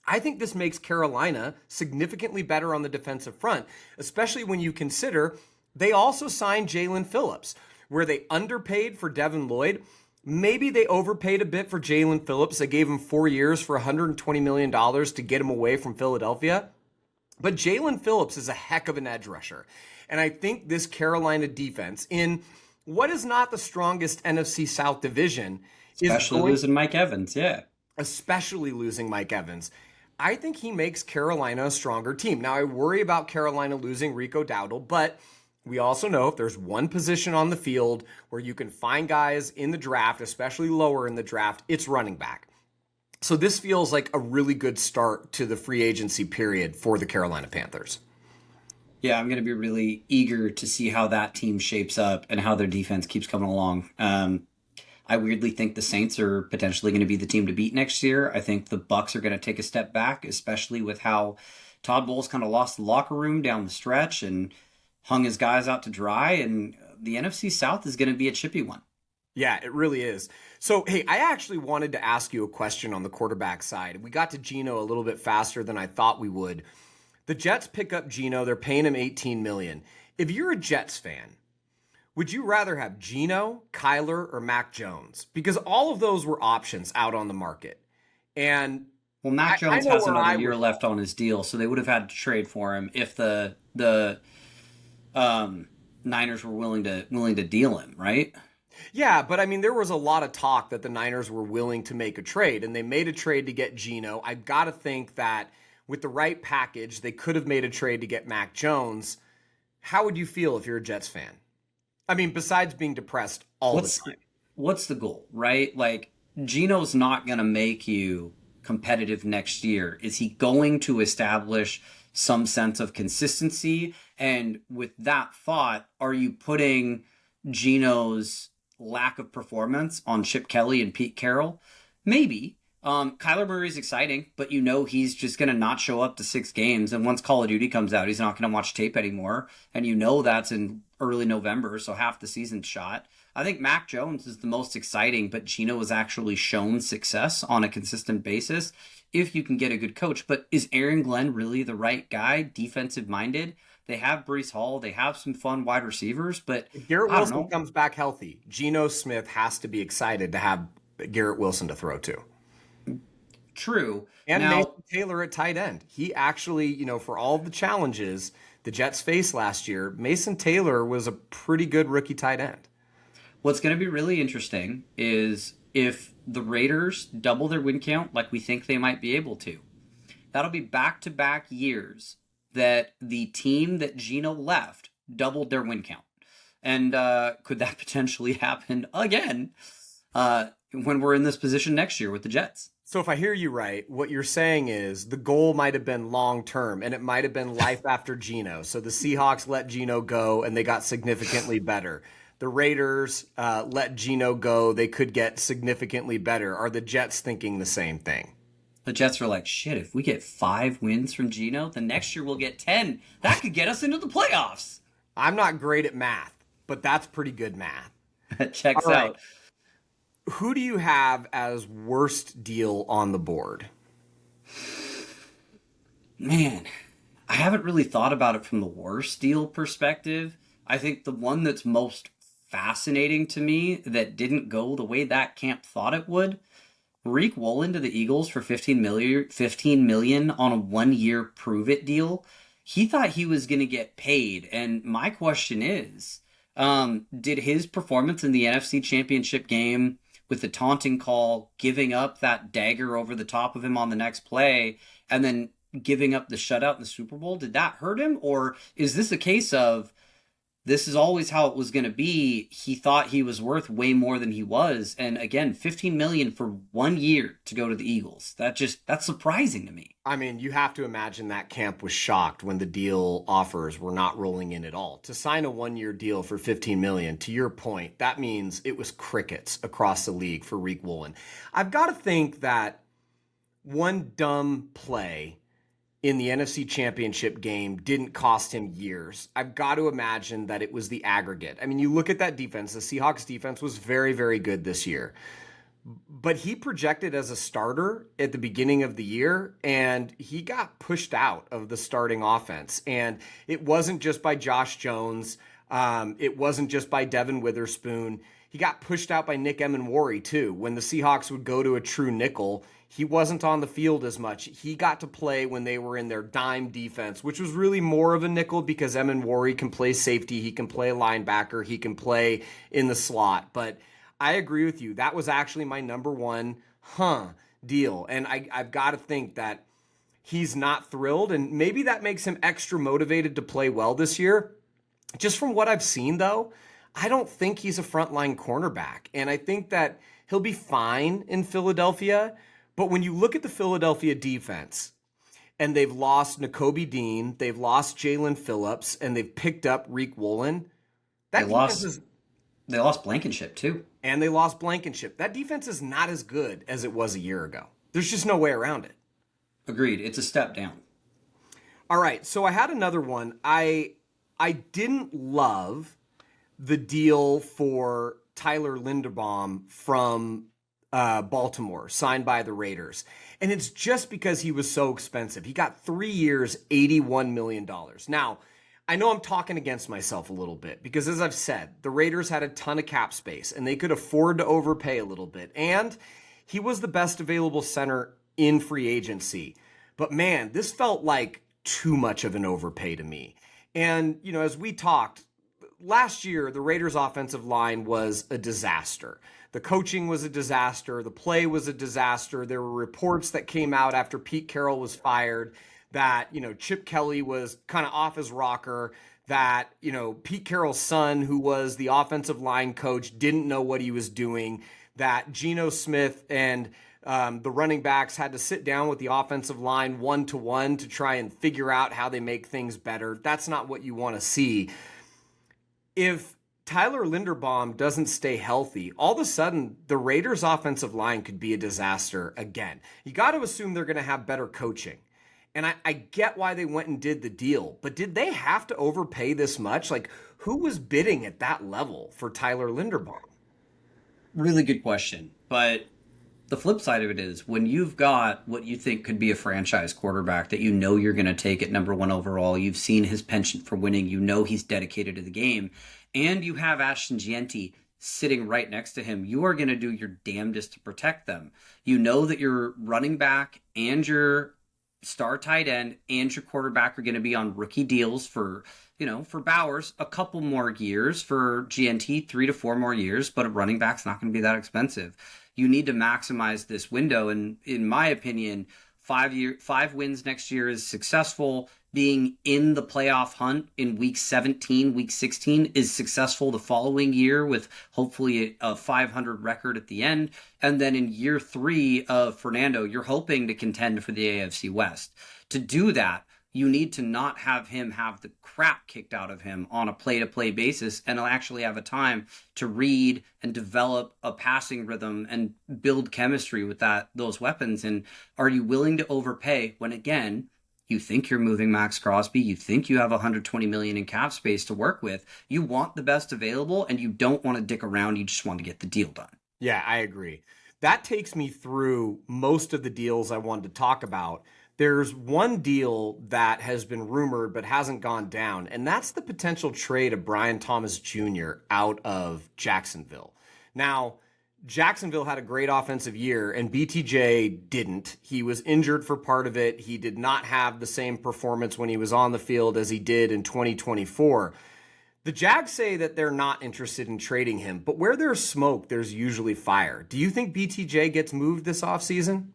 A: I think this makes Carolina significantly better on the defensive front, especially when you consider they also signed Jalen Phillips, where they underpaid for Devin Lloyd. Maybe they overpaid a bit for Jalen Phillips. They gave him 4 years for $120 million to get him away from Philadelphia. But Jalen Phillips is a heck of an edge rusher. And I think this Carolina defense, in what is not the strongest NFC South division,
B: especially losing Mike Evans, yeah.
A: Especially losing Mike Evans. I think he makes Carolina a stronger team. Now, I worry about Carolina losing Rico Dowdle, but we also know if there's one position on the field where you can find guys in the draft, especially lower in the draft, it's running back. So this feels like a really good start to the free agency period for the Carolina Panthers.
B: Yeah, I'm going to be really eager to see how that team shapes up and how their defense keeps coming along. I weirdly think the Saints are potentially going to be the team to beat next year. I think the Bucks are going to take a step back, especially with how Todd Bowles kind of lost the locker room down the stretch and hung his guys out to dry. And the NFC South is going to be a chippy one.
A: Yeah, it really is. So, hey, I actually wanted to ask you a question on the quarterback side. We got to Geno a little bit faster than I thought we would. The Jets pick up Geno. They're paying him $18 million. If you're a Jets fan, would you rather have Geno, Kyler, or Mac Jones? Because all of those were options out on the market. And
B: Well, Mac
A: I
B: Jones
A: know
B: has
A: where
B: another
A: I
B: year
A: would.
B: left on his deal, so they would have had to trade for him if the Niners were willing to deal him, right?
A: Yeah, but I mean, there was a lot of talk that the Niners were willing to make a trade, and they made a trade to get Geno. I've got to think that with the right package, they could have made a trade to get Mac Jones. How would you feel if you're a Jets fan? I mean, besides being depressed all the
B: What's
A: time.
B: what's the goal, right? Like Geno's not going to make you competitive next year. Is he going to establish some sense of consistency? And with that thought, are you putting Geno's lack of performance on Chip Kelly and Pete Carroll? Maybe. Kyler Murray's exciting, but you know he's just going to not show up to 6 games. And once Call of Duty comes out, he's not going to watch tape anymore. And you know that's in early November, so half the season's shot. I think Mac Jones is the most exciting, but Geno has actually shown success on a consistent basis if you can get a good coach. But is Aaron Glenn really the right guy, defensive minded? They have Brees Hall. They have some fun wide receivers, but
A: If Garrett
B: I don't
A: Wilson
B: know.
A: comes back healthy, Geno Smith has to be excited to have Garrett Wilson to throw to.
B: True.
A: And
B: Now,
A: Mason Taylor at tight end. He actually, for all the challenges the Jets faced last year, Mason Taylor was a pretty good rookie tight end.
B: what's going to be really interesting is if the Raiders double their win count like we think they might be able to. That'll be back-to-back years that the team that Geno left doubled their win count. And could that potentially happen again when we're in this position next year with the Jets?
A: So if I hear you right, what you're saying is the goal might have been long term and it might have been life after Geno. So the Seahawks let Geno go and they got significantly better. The Raiders let Geno go. They could get significantly better. Are the Jets thinking the same thing?
B: The Jets are like, shit, if we get 5 wins from Geno, the next year we'll get 10. That could get us into the playoffs.
A: I'm not great at math, but that's pretty good math.
B: That checks
A: All right.
B: out.
A: Who do you have as worst deal on the board?
B: Man, I haven't really thought about it from the worst deal perspective. I think the one that's most fascinating to me that didn't go the way that camp thought it would, Reek Woolen to the Eagles for 15 million on a 1-year prove it deal. He thought he was going to get paid. And my question is, did his performance in the NFC Championship game with the taunting call, giving up that dagger over the top of him on the next play, and then giving up the shutout in the Super Bowl, did that hurt him? Or is this a case of this is always how it was going to be? He thought he was worth way more than he was. And again, 15 million for 1 year to go to the Eagles. That's surprising to me.
A: I mean, you have to imagine that camp was shocked when the deal offers were not rolling in at all. To sign a 1-year deal for 15 million, to your point, that means it was crickets across the league for Reek Woolen. I've got to think that one dumb play in the NFC Championship game didn't cost him years. I've got to imagine that it was the aggregate. I mean, you look at that defense, the Seahawks defense was very, very good this year. But he projected as a starter at the beginning of the year, and he got pushed out of the starting offense. And it wasn't just by Josh Jones. It wasn't just by Devin Witherspoon. He got pushed out by Nick Emenwari, too. When the Seahawks would go to a true nickel, he wasn't on the field as much. He got to play when they were in their dime defense, which was really more of a nickel because Emenwari can play safety, he can play linebacker, he can play in the slot. But I agree with you. That was actually my number one deal. And I've got to think that he's not thrilled, and maybe that makes him extra motivated to play well this year. Just from what I've seen, though, I don't think he's a frontline cornerback, and I think that he'll be fine in Philadelphia. But when you look at the Philadelphia defense, and they've lost Nakobe Dean, they've lost Jalen Phillips, and they've picked up Reek Woolen.
B: They lost Blankenship too.
A: And they lost Blankenship. That defense is not as good as it was a year ago. There's just no way around it.
B: Agreed. It's a step down.
A: All right, so I had another one. I didn't love the deal for Tyler Linderbaum from Baltimore, signed by the Raiders. And it's just because he was so expensive. He got 3 years, $81 million. Now, I know I'm talking against myself a little bit because, as I've said, the Raiders had a ton of cap space and they could afford to overpay a little bit. And he was the best available center in free agency. But man, this felt like too much of an overpay to me. And, you know, as we talked, last year, the Raiders' offensive line was a disaster. The coaching was a disaster. The play was a disaster. There were reports that came out after Pete Carroll was fired that, you know, Chip Kelly was kind of off his rocker, that, you know, Pete Carroll's son, who was the offensive line coach, didn't know what he was doing, that Geno Smith and the running backs had to sit down with the offensive line one-to-one to try and figure out how they make things better. That's not what you want to see. If Tyler Linderbaum doesn't stay healthy, all of a sudden the Raiders' offensive line could be a disaster again. You got to assume they're going to have better coaching. And I get why they went and did the deal, but did they have to overpay this much? Like, who was bidding at that level for Tyler Linderbaum?
B: Really good question. But the flip side of it is when you've got what you think could be a franchise quarterback that you know you're going to take at number 1 overall, you've seen his penchant for winning, you know he's dedicated to the game, and you have Ashton Gianti sitting right next to him, you are going to do your damnedest to protect them. You know that your running back and your star tight end and your quarterback are going to be on rookie deals for, you know, for Bowers, a couple more years, for GNT, 3 to 4 more years, but a running back's not going to be that expensive. You need to maximize this window. And in my opinion, 5 wins next year is successful. Being in the playoff hunt in week 17, week 16 is successful the following year with hopefully a 500 record at the end. And then in year 3 of Fernando, you're hoping to contend for the AFC West. To do that, you need to not have him have the crap kicked out of him on a play-to-play basis, and he'll actually have a time to read and develop a passing rhythm and build chemistry with those weapons. And are you willing to overpay when, again, you think you're moving Max Crosby, you think you have $120 million in cap space to work with, you want the best available, and you don't want to dick around, you just want to get the deal done.
A: Yeah, I agree. That takes me through most of the deals I wanted to talk about. There's one deal that has been rumored but hasn't gone down, and that's the potential trade of Brian Thomas Jr. out of Jacksonville. Now, Jacksonville had a great offensive year, and BTJ didn't. He was injured for part of it. He did not have the same performance when he was on the field as he did in 2024. The Jags say that they're not interested in trading him, but where there's smoke, there's usually fire. Do you think BTJ gets moved this offseason?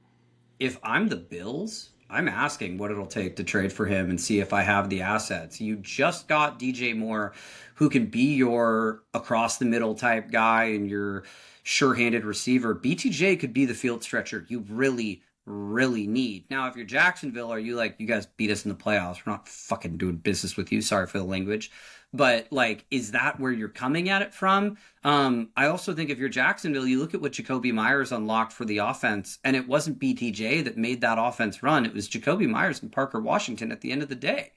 B: If I'm the Bills, I'm asking what it'll take to trade for him and see if I have the assets. You just got DJ Moore, who can be your across-the-middle type guy and your sure-handed receiver. BTJ could be the field stretcher you really, really need. Now, if you're Jacksonville, are you like, you guys beat us in the playoffs, we're not fucking doing business with you, sorry for the language. But, like, is that where you're coming at it from? I also think if you're Jacksonville, you look at what Jacoby Myers unlocked for the offense, and it wasn't BTJ that made that offense run. It was Jacoby Myers and Parker Washington at the end of the day.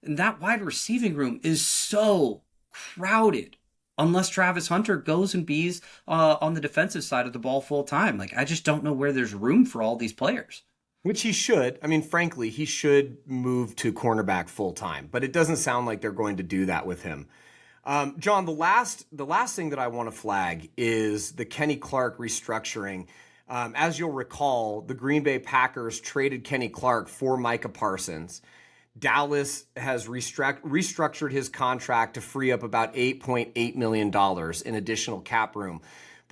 B: And that wide receiving room is so crowded unless Travis Hunter goes and bees on the defensive side of the ball full time. Like, I just don't know where there's room for all these players.
A: Which he should. I mean, frankly, he should move to cornerback full time, but it doesn't sound like they're going to do that with him. John, the last thing that I want to flag is the Kenny Clark restructuring. As you'll recall, the Green Bay Packers traded Kenny Clark for Micah Parsons. Dallas has restructured his contract to free up about $8.8 million in additional cap room.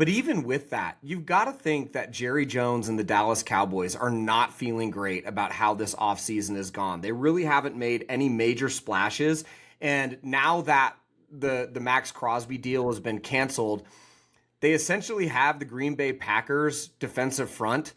A: But even with that, you've got to think that Jerry Jones and the Dallas Cowboys are not feeling great about how this offseason has gone. They really haven't made any major splashes. And now that the Max Crosby deal has been canceled, they essentially have the Green Bay Packers defensive front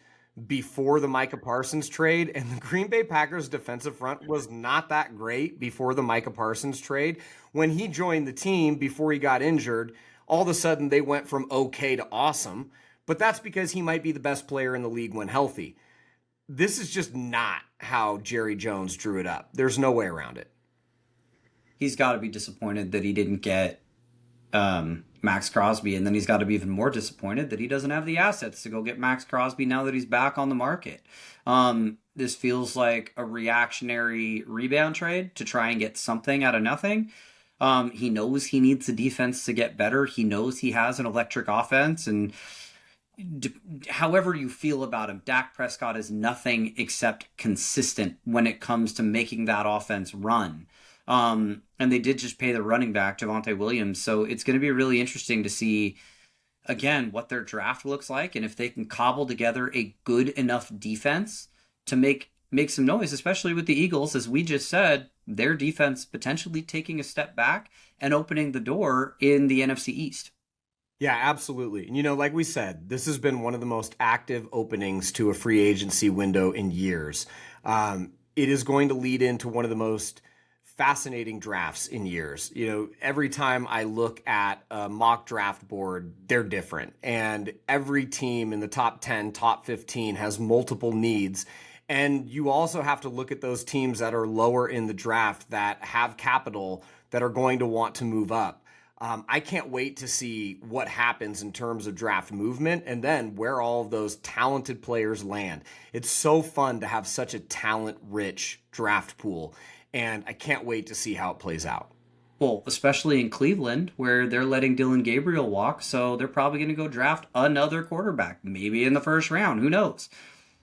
A: before the Micah Parsons trade. And the Green Bay Packers defensive front was not that great before the Micah Parsons trade. When he joined the team before he got injured, all of a sudden they went from okay to awesome. But that's because he might be the best player in the league when healthy. This is just not how Jerry Jones drew it up. There's no way around it.
B: He's got to be disappointed that he didn't get Max Crosby, and then he's got to be even more disappointed that he doesn't have the assets to go get Max Crosby now that he's back on the market. This feels like a reactionary rebound trade to try and get something out of nothing. He knows he needs the defense to get better. He knows he has an electric offense, and however you feel about him, Dak Prescott is nothing except consistent when it comes to making that offense run. And they did just pay the running back, Javonte Williams. So it's going to be really interesting to see, again, what their draft looks like and if they can cobble together a good enough defense to make some noise, especially with the Eagles. As we just said, their defense potentially taking a step back and opening the door in the NFC East.
A: Yeah, absolutely. And like we said, this has been one of the most active openings to a free agency window in years. It is going to lead into one of the most fascinating drafts in years. Every time I look at a mock draft board, they're different. And every team in the top 10, top 15 has multiple needs. And you also have to look at those teams that are lower in the draft that have capital that are going to want to move up. I can't wait to see what happens in terms of draft movement and then where all of those talented players land. It's so fun to have such a talent-rich draft pool. And I can't wait to see how it plays out.
B: Well, especially in Cleveland, where they're letting Dylan Gabriel walk, so they're probably going to go draft another quarterback, maybe in the first round. Who knows?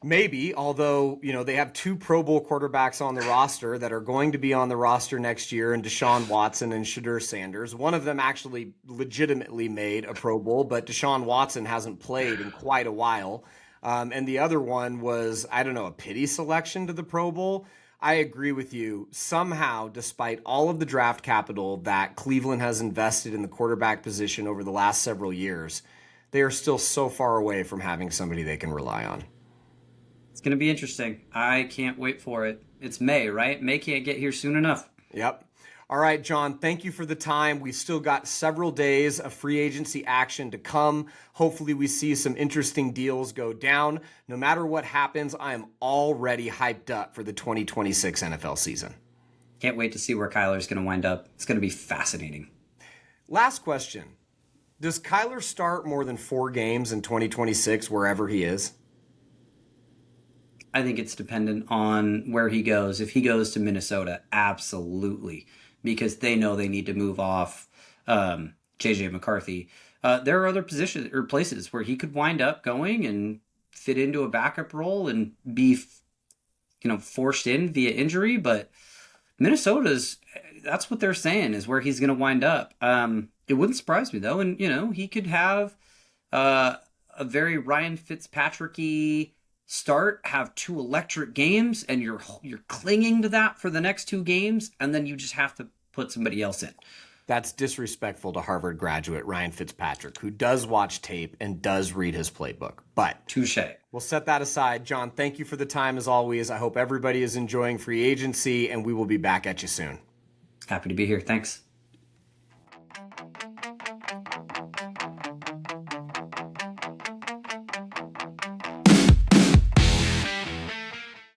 A: Maybe, although, they have 2 Pro Bowl quarterbacks on the roster that are going to be on the roster next year, and Deshaun Watson and Shadur Sanders. One of them actually legitimately made a Pro Bowl, but Deshaun Watson hasn't played in quite a while. And the other one was, a pity selection to the Pro Bowl. I agree with you. Somehow, despite all of the draft capital that Cleveland has invested in the quarterback position over the last several years, they are still so far away from having somebody they can rely on.
B: It's going to be interesting. I can't wait for it. It's May, right? May can't get here soon enough.
A: Yep. All right, John, thank you for the time. We've still got several days of free agency action to come. Hopefully we see some interesting deals go down. No matter what happens, I am already hyped up for the 2026 NFL season.
B: Can't wait to see where Kyler's going to wind up. It's going to be fascinating.
A: Last question. Does Kyler start more than 4 games in 2026 wherever he is?
B: I think it's dependent on where he goes. If he goes to Minnesota, absolutely. Because they know they need to move off J.J. McCarthy. There are other positions or places where he could wind up going and fit into a backup role and be, forced in via injury. But that's what they're saying is where he's going to wind up. It wouldn't surprise me though, and he could have a very Ryan Fitzpatrick-y start, have 2 electric games, and you're clinging to that for the next 2 games, and then you just have to put somebody else in.
A: That's disrespectful to Harvard graduate Ryan Fitzpatrick, who does watch tape and does read his playbook. But
B: touche.
A: We'll set that aside. John, thank you for the time as always. I hope everybody is enjoying free agency, and we will be back at you soon.
B: Happy to be here. Thanks.